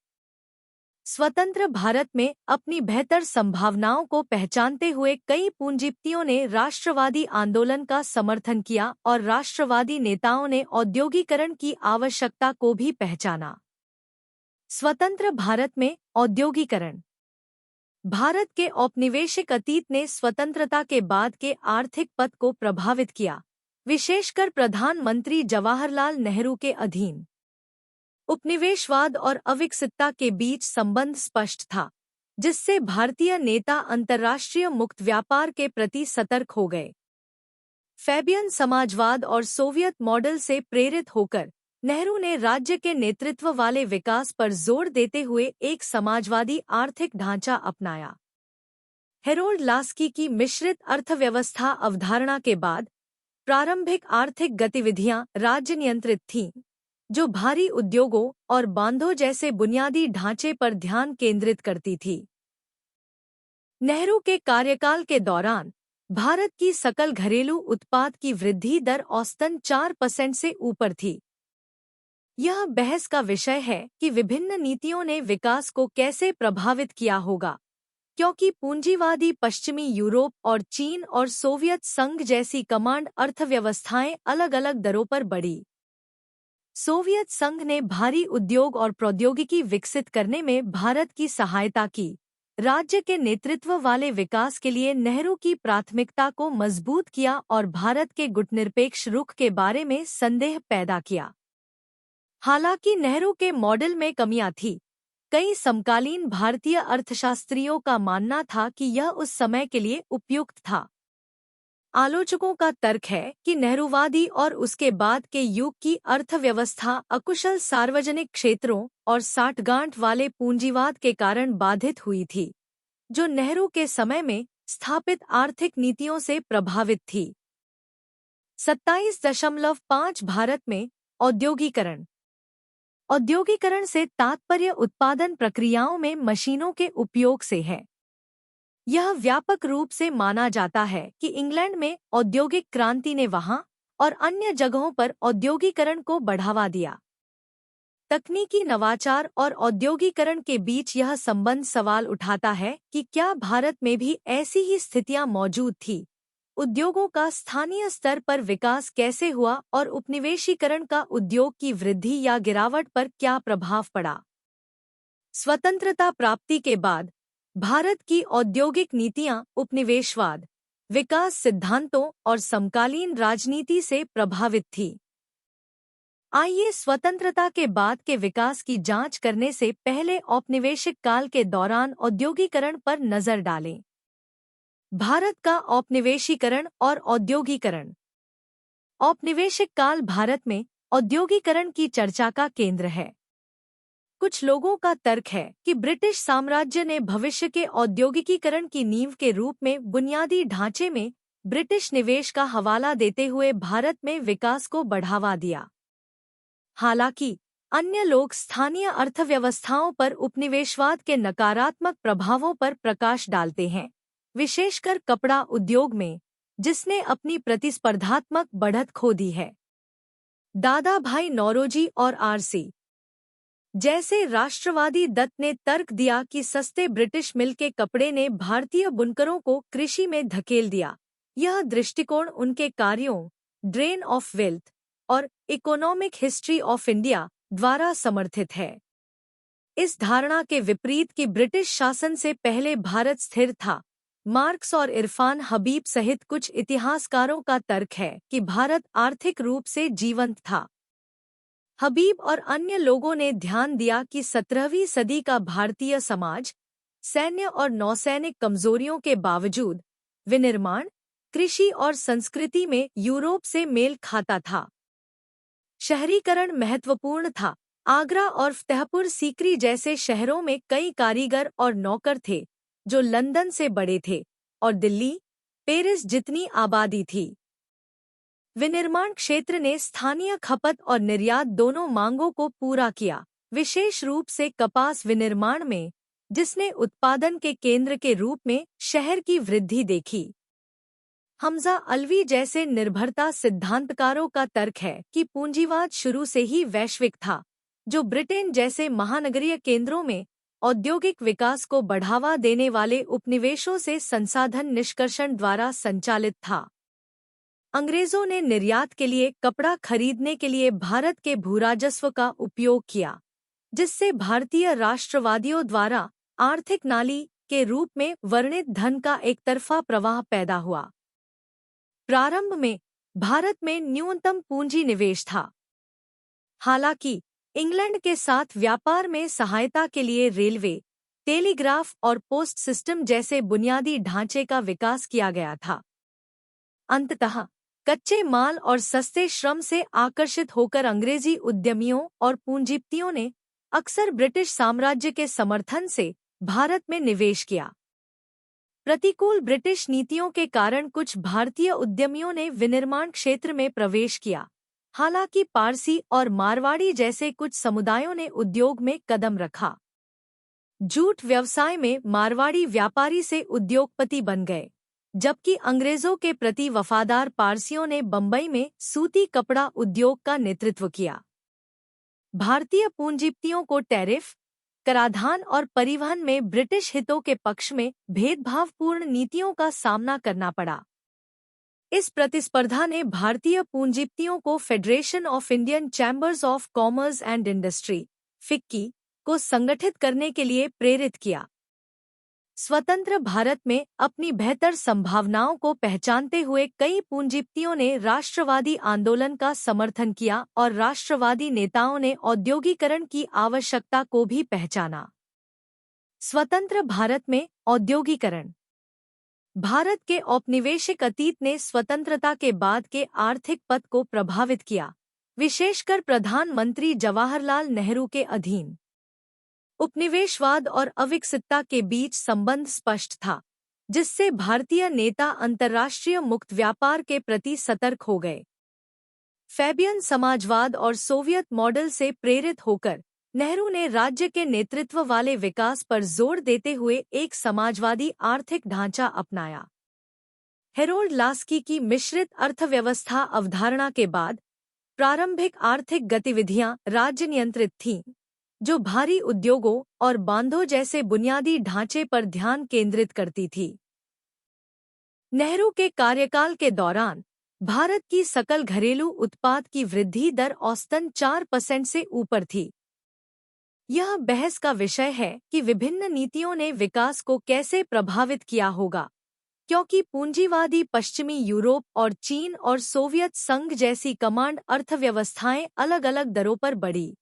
स्वतंत्र भारत में अपनी बेहतर संभावनाओं को पहचानते हुए कई पूंजीपतियों ने राष्ट्रवादी आंदोलन का समर्थन किया और राष्ट्रवादी नेताओं ने औद्योगिकरण की आवश्यकता को भी पहचाना। स्वतंत्र भारत में औद्योगिकरण। भारत के औपनिवेशिक अतीत ने स्वतंत्रता के बाद के आर्थिक पथ को प्रभावित किया, विशेषकर प्रधानमंत्री जवाहरलाल नेहरू के अधीन। उपनिवेशवाद और अविकसितता के बीच संबंध स्पष्ट था, जिससे भारतीय नेता अंतर्राष्ट्रीय मुक्त व्यापार के प्रति सतर्क हो गए। फैबियन समाजवाद और सोवियत मॉडल से प्रेरित होकर नेहरू ने राज्य के नेतृत्व वाले विकास पर जोर देते हुए एक समाजवादी आर्थिक ढांचा अपनाया। हेरोल्ड लास्की की मिश्रित अर्थव्यवस्था अवधारणा के बाद प्रारंभिक आर्थिक गतिविधियां राज्य नियंत्रित थीं, जो भारी उद्योगों और बांधों जैसे बुनियादी ढांचे पर ध्यान केंद्रित करती थी। नेहरू के कार्यकाल के दौरान भारत की सकल घरेलू उत्पाद की वृद्धि दर औसतन 4% से ऊपर थी। यह बहस का विषय है कि विभिन्न नीतियों ने विकास को कैसे प्रभावित किया होगा, क्योंकि पूंजीवादी पश्चिमी यूरोप और चीन और सोवियत संघ जैसी कमांड अर्थव्यवस्थाएं अलग-अलग दरों पर बढ़ी। सोवियत संघ ने भारी उद्योग और प्रौद्योगिकी विकसित करने में भारत की सहायता की। राज्य के नेतृत्व वाले विकास के लिए नेहरू की प्राथमिकता को मजबूत किया और भारत के गुटनिरपेक्ष रुख के बारे में संदेह पैदा किया। हालांकि नेहरू के मॉडल में कमियां थीं। कई समकालीन भारतीय अर्थशास्त्रियों का मानना था कि यह उस समय के लिए उपयुक्त था। आलोचकों का तर्क है कि नेहरूवादी और उसके बाद के युग की अर्थव्यवस्था अकुशल सार्वजनिक क्षेत्रों और साठगांठ वाले पूंजीवाद के कारण बाधित हुई थी, जो नेहरू के समय में स्थापित आर्थिक नीतियों से प्रभावित थी। 27.5 भारत में औद्योगिकरण। औद्योगिकरण से तात्पर्य उत्पादन प्रक्रियाओं में मशीनों के उपयोग से है। यह व्यापक रूप से माना जाता है कि इंग्लैंड में औद्योगिक क्रांति ने वहां और अन्य जगहों पर औद्योगिकरण को बढ़ावा दिया। तकनीकी नवाचार और औद्योगिकरण के बीच यह संबंध सवाल उठाता है कि क्या भारत में भी ऐसी ही स्थितियां मौजूद थी। उद्योगों का स्थानीय स्तर पर विकास कैसे हुआ और उपनिवेशीकरण का उद्योग की वृद्धि या गिरावट पर क्या प्रभाव पड़ा। स्वतंत्रता प्राप्ति के बाद भारत की औद्योगिक नीतियां उपनिवेशवाद, विकास सिद्धांतों और समकालीन राजनीति से प्रभावित थी। आइए स्वतंत्रता के बाद के विकास की जांच करने से पहले औपनिवेशिक काल के दौरान औद्योगिकरण पर नजर डालें। भारत का औपनिवेशीकरण और औद्योगिकरण। औपनिवेशिक काल भारत में औद्योगिकरण की चर्चा का केंद्र है। कुछ लोगों का तर्क है कि ब्रिटिश साम्राज्य ने भविष्य के औद्योगिकीकरण की नींव के रूप में बुनियादी ढांचे में ब्रिटिश निवेश का हवाला देते हुए भारत में विकास को बढ़ावा दिया। हालांकि अन्य लोग स्थानीय अर्थव्यवस्थाओं पर उपनिवेशवाद के नकारात्मक प्रभावों पर प्रकाश डालते हैं, विशेषकर कपड़ा उद्योग में, जिसने अपनी प्रतिस्पर्धात्मक बढ़त खो दी है। दादा भाई नौरोजी और आर.सी. जैसे राष्ट्रवादी दत्त ने तर्क दिया कि सस्ते ब्रिटिश मिल के कपड़े ने भारतीय बुनकरों को कृषि में धकेल दिया। यह दृष्टिकोण उनके कार्यों ड्रेन ऑफ वेल्थ और इकोनॉमिक हिस्ट्री ऑफ इंडिया द्वारा समर्थित है। इस धारणा के विपरीत कि ब्रिटिश शासन से पहले भारत स्थिर था, मार्क्स और इरफान हबीब सहित कुछ इतिहासकारों का तर्क है कि भारत आर्थिक रूप से जीवंत था। हबीब और अन्य लोगों ने ध्यान दिया कि 17वीं सदी का भारतीय समाज सैन्य और नौसैनिक कमजोरियों के बावजूद विनिर्माण, कृषि और संस्कृति में यूरोप से मेल खाता था। शहरीकरण महत्वपूर्ण था। आगरा और फतेहपुर सीकरी जैसे शहरों में कई कारीगर और नौकर थे जो लंदन से बड़े थे और दिल्ली, पेरिस जितनी आबादी थी। विनिर्माण क्षेत्र ने स्थानीय खपत और निर्यात दोनों मांगों को पूरा किया, विशेष रूप से कपास विनिर्माण में, जिसने उत्पादन के केंद्र के रूप में शहर की वृद्धि देखी। हमजा अलवी जैसे निर्भरता सिद्धांतकारों का तर्क है कि पूंजीवाद शुरू से ही वैश्विक था, जो ब्रिटेन जैसे महानगरीय केंद्रों में औद्योगिक विकास को बढ़ावा देने वाले उपनिवेशों से संसाधन निष्कर्षण द्वारा संचालित था। अंग्रेजों ने निर्यात के लिए कपड़ा खरीदने के लिए भारत के भूराजस्व का उपयोग किया, जिससे भारतीय राष्ट्रवादियों द्वारा आर्थिक नाली के रूप में वर्णित धन का एकतरफा प्रवाह पैदा हुआ। प्रारंभ में भारत में न्यूनतम पूंजी निवेश था। हालांकि इंग्लैंड के साथ व्यापार में सहायता के लिए रेलवे, टेलीग्राफ और पोस्ट सिस्टम जैसे बुनियादी ढांचे का विकास किया गया था। अंततः कच्चे माल और सस्ते श्रम से आकर्षित होकर अंग्रेजी उद्यमियों और पूंजीपतियों ने अक्सर ब्रिटिश साम्राज्य के समर्थन से भारत में निवेश किया। प्रतिकूल ब्रिटिश नीतियों के कारण कुछ भारतीय उद्यमियों ने विनिर्माण क्षेत्र में प्रवेश किया। हालांकि पारसी और मारवाड़ी जैसे कुछ समुदायों ने उद्योग में कदम रखा। जूट व्यवसाय में मारवाड़ी व्यापारी से उद्योगपति बन गए, जबकि अंग्रेजों के प्रति वफादार पारसियों ने बंबई में सूती कपड़ा उद्योग का नेतृत्व किया। भारतीय पूंजीपतियों को टैरिफ, कराधान और परिवहन में ब्रिटिश हितों के पक्ष में भेदभावपूर्ण नीतियों का सामना करना पड़ा। इस प्रतिस्पर्धा ने भारतीय पूंजीपतियों को federation of Indian chambers of commerce and industry (FICCI) को संगठित करने के लिए प्रेरित किया। स्वतंत्र भारत में अपनी बेहतर संभावनाओं को पहचानते हुए कई पूंजीपतियों ने राष्ट्रवादी आंदोलन का समर्थन किया और राष्ट्रवादी नेताओं ने औद्योगीकरण की आवश्यकता को भी पहचाना। स्वतंत्र भारत में औद्योगीकरण। भारत के औपनिवेशिक अतीत ने स्वतंत्रता के बाद के आर्थिक पथ को प्रभावित किया, विशेषकर प्रधानमंत्री जवाहरलाल नेहरू के अधीन। उपनिवेशवाद और अविकसितता के बीच संबंध स्पष्ट था, जिससे भारतीय नेता अंतर्राष्ट्रीय मुक्त व्यापार के प्रति सतर्क हो गए। फैबियन समाजवाद और सोवियत मॉडल से प्रेरित होकर नेहरू ने राज्य के नेतृत्व वाले विकास पर जोर देते हुए एक समाजवादी आर्थिक ढांचा अपनाया। हेरोल्ड लास्की की मिश्रित अर्थव्यवस्था अवधारणा के बाद प्रारंभिक आर्थिक गतिविधियां राज्य नियंत्रित थीं, जो भारी उद्योगों और बांधों जैसे बुनियादी ढांचे पर ध्यान केंद्रित करती थी। नेहरू के कार्यकाल के दौरान भारत की सकल घरेलू उत्पाद की वृद्धि दर औसतन 4% से ऊपर थी। यह बहस का विषय है कि विभिन्न नीतियों ने विकास को कैसे प्रभावित किया होगा, क्योंकि पूंजीवादी पश्चिमी यूरोप और चीन और सोवियत संघ जैसी कमांड अर्थव्यवस्थाएं अलग अलग दरों पर बढ़ी।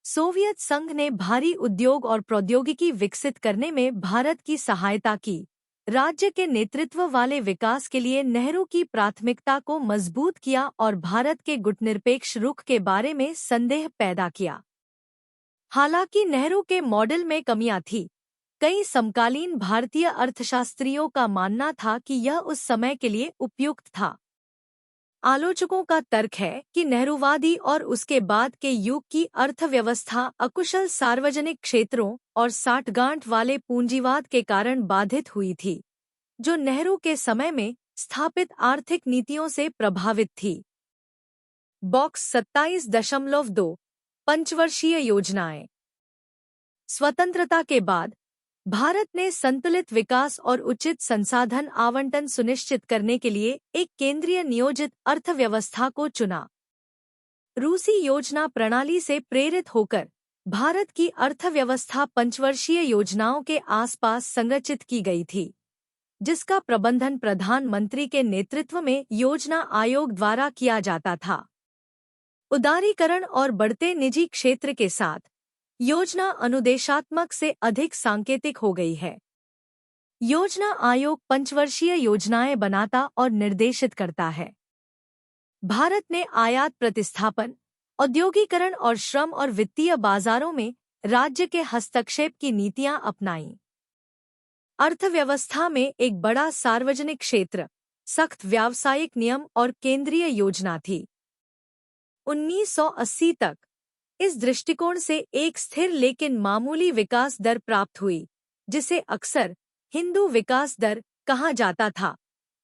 सोवियत संघ ने भारी उद्योग और प्रौद्योगिकी विकसित करने में भारत की सहायता की। राज्य के नेतृत्व वाले विकास के लिए नेहरू की प्राथमिकता को मजबूत किया और भारत के गुटनिरपेक्ष रुख के बारे में संदेह पैदा किया। हालांकि नेहरू के मॉडल में कमियां थीं। कई समकालीन भारतीय अर्थशास्त्रियों का मानना था कि यह उस समय के लिए उपयुक्त था। आलोचकों का तर्क है कि नेहरूवादी और उसके बाद के युग की अर्थव्यवस्था अकुशल सार्वजनिक क्षेत्रों और साठगांठ वाले पूंजीवाद के कारण बाधित हुई थी, जो नेहरू के समय में स्थापित आर्थिक नीतियों से प्रभावित थी। बॉक्स 27.2 पंचवर्षीय योजनाएं। स्वतंत्रता के बाद भारत ने संतुलित विकास और उचित संसाधन आवंटन सुनिश्चित करने के लिए एक केंद्रीय नियोजित अर्थव्यवस्था को चुना। रूसी योजना प्रणाली से प्रेरित होकर भारत की अर्थव्यवस्था पंचवर्षीय योजनाओं के आसपास संरचित की गई थी, जिसका प्रबंधन प्रधानमंत्री के नेतृत्व में योजना आयोग द्वारा किया जाता था। उदारीकरण और बढ़ते निजी क्षेत्र के साथ योजना अनुदेशात्मक से अधिक सांकेतिक हो गई है। योजना आयोग पंचवर्षीय योजनाएं बनाता और निर्देशित करता है। भारत ने आयात प्रतिस्थापन, औद्योगीकरण और श्रम और वित्तीय बाजारों में राज्य के हस्तक्षेप की नीतियां अपनाईं। अर्थव्यवस्था में एक बड़ा सार्वजनिक क्षेत्र, सख्त व्यावसायिक नियम और केंद्रीय योजना थी। 1980 तक इस दृष्टिकोण से एक स्थिर लेकिन मामूली विकास दर प्राप्त हुई, जिसे अक्सर हिंदू विकास दर कहा जाता था,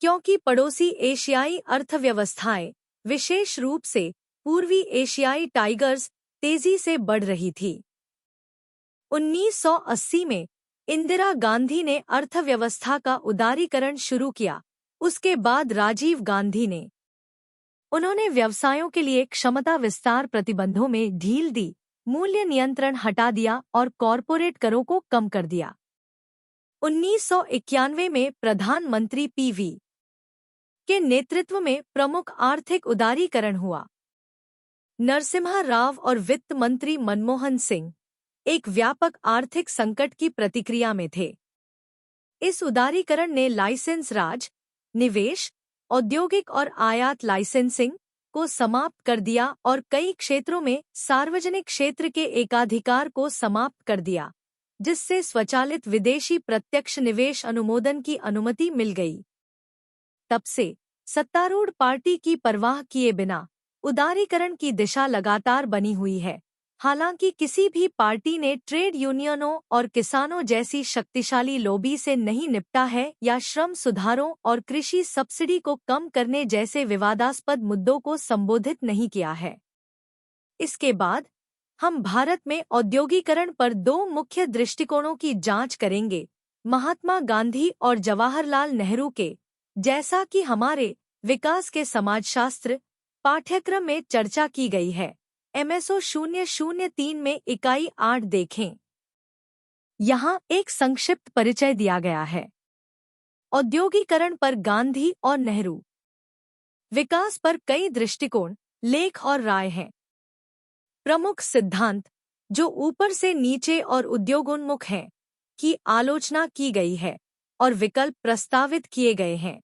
क्योंकि पड़ोसी एशियाई अर्थव्यवस्थाएं, विशेष रूप से पूर्वी एशियाई टाइगर्स, तेजी से बढ़ रही थी। 1980 में इंदिरा गांधी ने अर्थव्यवस्था का उदारीकरण शुरू किया। उसके बाद राजीव गांधी ने उन्होंने व्यवसायों के लिए क्षमता विस्तार प्रतिबंधों में ढील दी, मूल्य नियंत्रण हटा दिया और कॉरपोरेट करों को कम कर दिया। 1991 में प्रधानमंत्री पीवी के नेतृत्व में प्रमुख आर्थिक उदारीकरण हुआ। नरसिम्हा राव और वित्त मंत्री मनमोहन सिंह एक व्यापक आर्थिक संकट की प्रतिक्रिया में थे। इस उदारीकरण ने लाइसेंस राज, निवेश, औद्योगिक और आयात लाइसेंसिंग को समाप्त कर दिया और कई क्षेत्रों में सार्वजनिक क्षेत्र के एकाधिकार को समाप्त कर दिया, जिससे स्वचालित विदेशी प्रत्यक्ष निवेश अनुमोदन की अनुमति मिल गई। तब से सत्तारूढ़ पार्टी की परवाह किए बिना उदारीकरण की दिशा लगातार बनी हुई है। हालांकि किसी भी पार्टी ने ट्रेड यूनियनों और किसानों जैसी शक्तिशाली लॉबी से नहीं निपटा है या श्रम सुधारों और कृषि सब्सिडी को कम करने जैसे विवादास्पद मुद्दों को संबोधित नहीं किया है। इसके बाद हम भारत में औद्योगिकरण पर दो मुख्य दृष्टिकोणों की जांच करेंगे, महात्मा गांधी और जवाहरलाल नेहरू के, जैसा कि हमारे विकास के समाजशास्त्र पाठ्यक्रम में चर्चा की गई है। MSO 003 में इकाई 8 देखें। यहाँ एक संक्षिप्त परिचय दिया गया है। औद्योगिकरण पर गांधी और नेहरू। विकास पर कई दृष्टिकोण, लेख और राय हैं। प्रमुख सिद्धांत जो ऊपर से नीचे और उद्योगोन्मुख हैं की आलोचना की गई है और विकल्प प्रस्तावित किए गए हैं।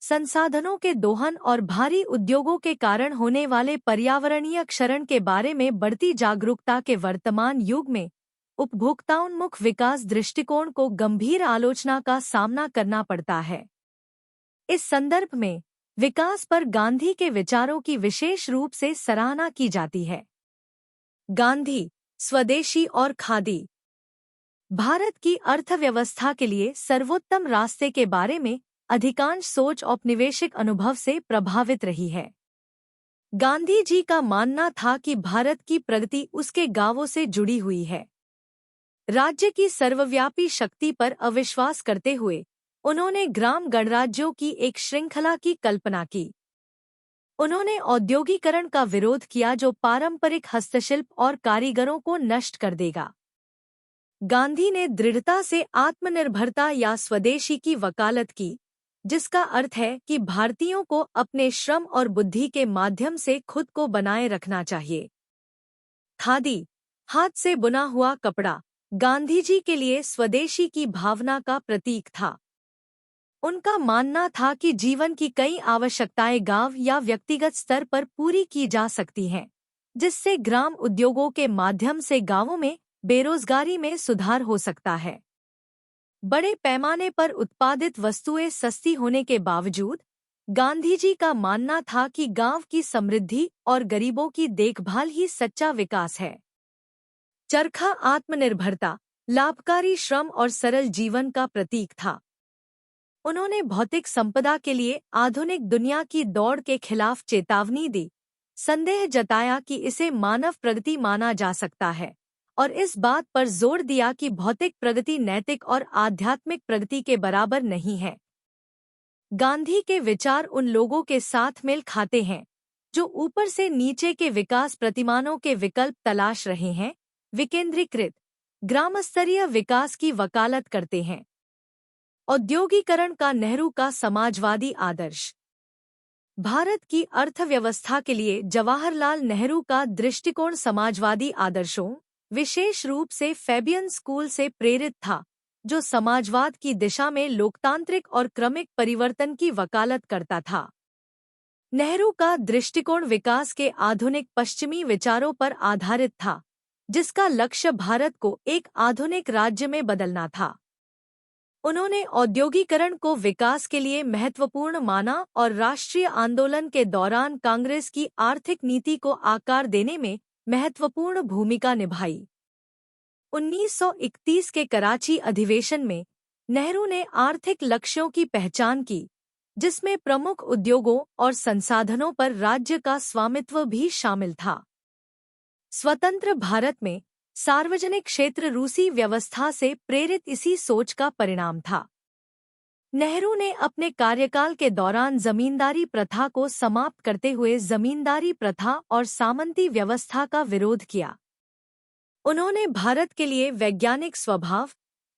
संसाधनों के दोहन और भारी उद्योगों के कारण होने वाले पर्यावरणीय क्षरण के बारे में बढ़ती जागरूकता के वर्तमान युग में उपभोक्ताउन्मुख विकास दृष्टिकोण को गंभीर आलोचना का सामना करना पड़ता है। इस संदर्भ में विकास पर गांधी के विचारों की विशेष रूप से सराहना की जाती है। गांधी, स्वदेशी और खादी। भारत की अर्थव्यवस्था के लिए सर्वोत्तम रास्ते के बारे में अधिकांश सोच औपनिवेशिक अनुभव से प्रभावित रही है। गांधी जी का मानना था कि भारत की प्रगति उसके गांवों से जुड़ी हुई है। राज्य की सर्वव्यापी शक्ति पर अविश्वास करते हुए उन्होंने ग्राम गणराज्यों की एक श्रृंखला की कल्पना की। उन्होंने औद्योगिकरण का विरोध किया जो पारंपरिक हस्तशिल्प और कारीगरों को नष्ट कर देगा। गांधी ने दृढ़ता से आत्मनिर्भरता या स्वदेशी की वकालत की, जिसका अर्थ है कि भारतीयों को अपने श्रम और बुद्धि के माध्यम से खुद को बनाए रखना चाहिए। खादी, हाथ से बुना हुआ कपड़ा, गांधी जी के लिए स्वदेशी की भावना का प्रतीक था। उनका मानना था कि जीवन की कई आवश्यकताएं गांव या व्यक्तिगत स्तर पर पूरी की जा सकती हैं, जिससे ग्राम उद्योगों के माध्यम से गांवों में बेरोजगारी में सुधार हो सकता है। बड़े पैमाने पर उत्पादित वस्तुएं सस्ती होने के बावजूद गांधी जी का मानना था कि गांव की समृद्धि और गरीबों की देखभाल ही सच्चा विकास है। चरखा आत्मनिर्भरता, लाभकारी श्रम और सरल जीवन का प्रतीक था। उन्होंने भौतिक संपदा के लिए आधुनिक दुनिया की दौड़ के खिलाफ चेतावनी दी, संदेह जताया कि इसे मानव प्रगति माना जा सकता है और इस बात पर जोर दिया कि भौतिक प्रगति नैतिक और आध्यात्मिक प्रगति के बराबर नहीं है। गांधी के विचार उन लोगों के साथ मेल खाते हैं जो ऊपर से नीचे के विकास प्रतिमानों के विकल्प तलाश रहे हैं, विकेंद्रीकृत, ग्रामस्तरीय विकास की वकालत करते हैं। औद्योगिकरण का नेहरू का समाजवादी आदर्श। भारत की अर्थव्यवस्था के लिए जवाहरलाल नेहरू का दृष्टिकोण समाजवादी आदर्शों, विशेष रूप से फैबियन स्कूल से प्रेरित था, जो समाजवाद की दिशा में लोकतांत्रिक और क्रमिक परिवर्तन की वकालत करता था। नेहरू का दृष्टिकोण विकास के आधुनिक पश्चिमी विचारों पर आधारित था, जिसका लक्ष्य भारत को एक आधुनिक राज्य में बदलना था। उन्होंने औद्योगिकरण को विकास के लिए महत्वपूर्ण माना और राष्ट्रीय आंदोलन के दौरान कांग्रेस की आर्थिक नीति को आकार देने में महत्वपूर्ण भूमिका निभाई। 1931 के कराची अधिवेशन में नेहरू ने आर्थिक लक्ष्यों की पहचान की, जिसमें प्रमुख उद्योगों और संसाधनों पर राज्य का स्वामित्व भी शामिल था। स्वतंत्र भारत में सार्वजनिक क्षेत्र रूसी व्यवस्था से प्रेरित इसी सोच का परिणाम था। नेहरू ने अपने कार्यकाल के दौरान जमींदारी प्रथा को समाप्त करते हुए जमींदारी प्रथा और सामंती व्यवस्था का विरोध किया। उन्होंने भारत के लिए वैज्ञानिक स्वभाव,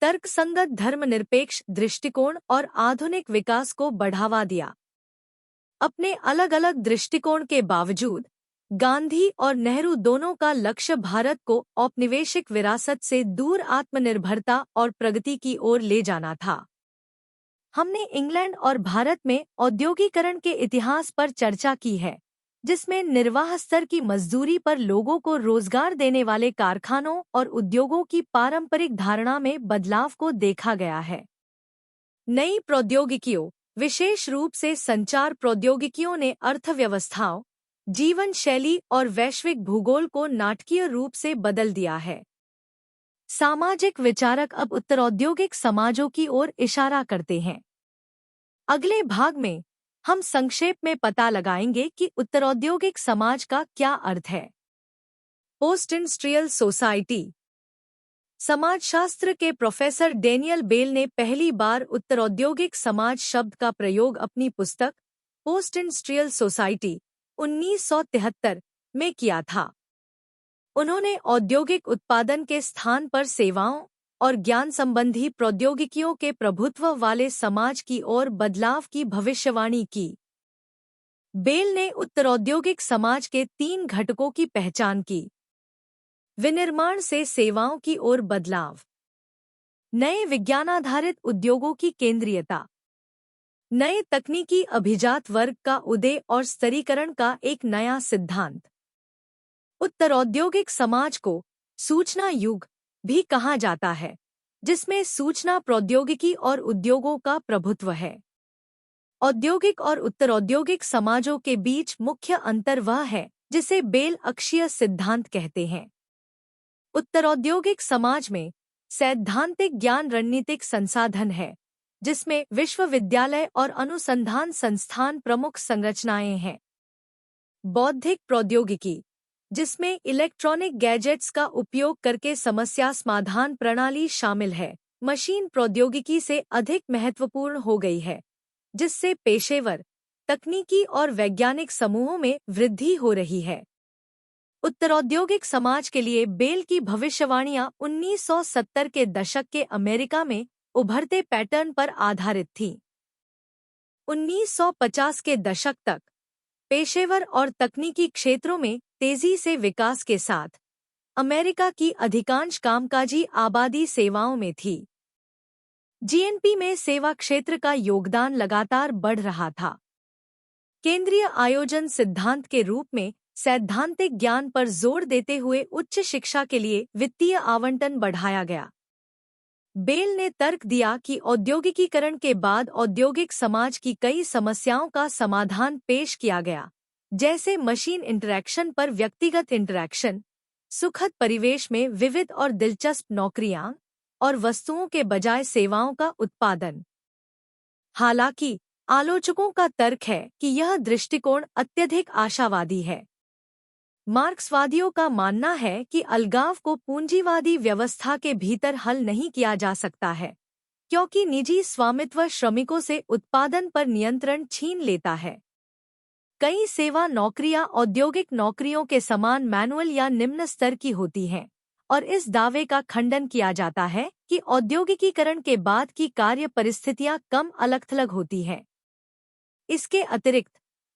तर्कसंगत धर्मनिरपेक्ष दृष्टिकोण और आधुनिक विकास को बढ़ावा दिया। अपने अलग अलग दृष्टिकोण के बावजूद गांधी और नेहरू दोनों का लक्ष्य भारत को औपनिवेशिक विरासत से दूर आत्मनिर्भरता और प्रगति की ओर ले जाना था। हमने इंग्लैंड और भारत में औद्योगिकरण के इतिहास पर चर्चा की है, जिसमें निर्वाह स्तर की मजदूरी पर लोगों को रोजगार देने वाले कारखानों और उद्योगों की पारंपरिक धारणा में बदलाव को देखा गया है। नई प्रौद्योगिकियों, विशेष रूप से संचार प्रौद्योगिकियों ने अर्थव्यवस्थाओं, जीवन शैली और वैश्विक भूगोल को नाटकीय रूप से बदल दिया है। सामाजिक विचारक अब उत्तरौद्योगिक समाजों की ओर इशारा करते हैं। अगले भाग में हम संक्षेप में पता लगाएंगे कि उत्तरौद्योगिक समाज का क्या अर्थ है। Post industrial society. समाजशास्त्र के प्रोफेसर डेनियल बेल ने पहली बार उत्तरौद्योगिक समाज शब्द का प्रयोग अपनी पुस्तक पोस्ट इंडस्ट्रियल सोसाइटी 1973 में किया था। उन्होंने औद्योगिक उत्पादन के स्थान पर सेवाओं और ज्ञान संबंधी प्रौद्योगिकियों के प्रभुत्व वाले समाज की ओर बदलाव की भविष्यवाणी की। बेल ने उत्तरौद्योगिक समाज के 3 घटकों की पहचान की। विनिर्माण से सेवाओं की ओर बदलाव, नए विज्ञानाधारित उद्योगों की केंद्रीयता, नए तकनीकी अभिजात वर्ग का उदय और स्तरीकरण का एक नया सिद्धांत। उत्तरौद्योगिक समाज को सूचना युग भी कहा जाता है, जिसमें सूचना प्रौद्योगिकी और उद्योगों का प्रभुत्व है। औद्योगिक और उत्तरौद्योगिक समाजों के बीच मुख्य अंतर वह है जिसे बेल अक्षीय सिद्धांत कहते हैं। उत्तरौद्योगिक समाज में सैद्धांतिक ज्ञान रणनीतिक संसाधन है, जिसमें विश्वविद्यालय और अनुसंधान संस्थान प्रमुख संरचनाएं हैं। बौद्धिक प्रौद्योगिकी, जिसमें इलेक्ट्रॉनिक गैजेट्स का उपयोग करके समस्या समाधान प्रणाली शामिल है, मशीन प्रौद्योगिकी से अधिक महत्वपूर्ण हो गई है, जिससे पेशेवर, तकनीकी और वैज्ञानिक समूहों में वृद्धि हो रही है। उत्तरौद्योगिक समाज के लिए बेल की भविष्यवाणियां 1970 के दशक के अमेरिका में उभरते पैटर्न पर आधारित थीं। 1950 के दशक तक पेशेवर और तकनीकी क्षेत्रों में तेजी से विकास के साथ अमेरिका की अधिकांश कामकाजी आबादी सेवाओं में थी। जीएनपी में सेवा क्षेत्र का योगदान लगातार बढ़ रहा था। केंद्रीय आयोजन सिद्धांत के रूप में सैद्धांतिक ज्ञान पर जोर देते हुए उच्च शिक्षा के लिए वित्तीय आवंटन बढ़ाया गया। बेल ने तर्क दिया कि औद्योगिकीकरण के बाद औद्योगिक समाज की कई समस्याओं का समाधान पेश किया गया, जैसे मशीन इंटरैक्शन पर व्यक्तिगत इंटरैक्शन, सुखद परिवेश में विविध और दिलचस्प नौकरियां और वस्तुओं के बजाय सेवाओं का उत्पादन। हालांकि आलोचकों का तर्क है कि यह दृष्टिकोण अत्यधिक आशावादी है। मार्क्सवादियों का मानना है कि अलगाव को पूंजीवादी व्यवस्था के भीतर हल नहीं किया जा सकता है, क्योंकि निजी स्वामित्व श्रमिकों से उत्पादन पर नियंत्रण छीन लेता है। कई सेवा नौकरियां औद्योगिक नौकरियों के समान मैनुअल या निम्न स्तर की होती हैं, और इस दावे का खंडन किया जाता है कि औद्योगिकीकरण के बाद की कार्य परिस्थितियां कम अलग-थलग होती हैं। इसके अतिरिक्त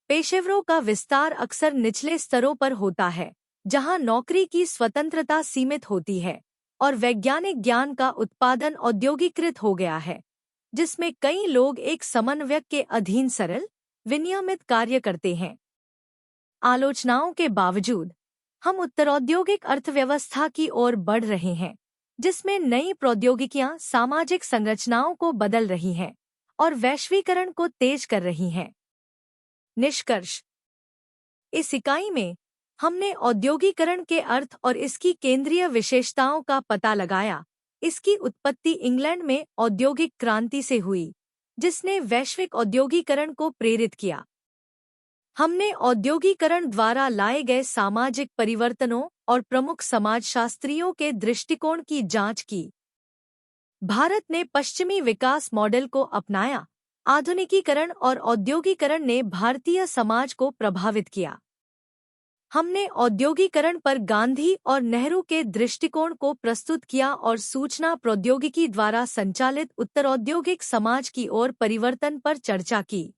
पेशेवरों का विस्तार अक्सर निचले स्तरों पर होता है, जहां नौकरी की स्वतंत्रता सीमित होती है और वैज्ञानिक ज्ञान का उत्पादन औद्योगिकृत हो गया है, जिसमें कई लोग एक समन्वयक के अधीन सरल, विनियमित कार्य करते हैं। आलोचनाओं के बावजूद हम उत्तरौद्योगिक अर्थव्यवस्था की ओर बढ़ रहे हैं, जिसमें नई प्रौद्योगिकियां सामाजिक संरचनाओं को बदल रही हैं और वैश्वीकरण को तेज कर रही हैं। निष्कर्ष। इस इकाई में हमने औद्योगिकरण के अर्थ और इसकी केंद्रीय विशेषताओं का पता लगाया। इसकी उत्पत्ति इंग्लैंड में औद्योगिक क्रांति से हुई, जिसने वैश्विक औद्योगिकरण को प्रेरित किया। हमने औद्योगिकरण द्वारा लाए गए सामाजिक परिवर्तनों और प्रमुख समाजशास्त्रियों के दृष्टिकोण की जांच की। भारत ने पश्चिमी विकास मॉडल को अपनाया। आधुनिकीकरण और औद्योगिकरण ने भारतीय समाज को प्रभावित किया। हमने औद्योगिकरण पर गांधी और नेहरू के दृष्टिकोण को प्रस्तुत किया और सूचना प्रौद्योगिकी द्वारा संचालित उत्तरौद्योगिक समाज की ओर परिवर्तन पर चर्चा की।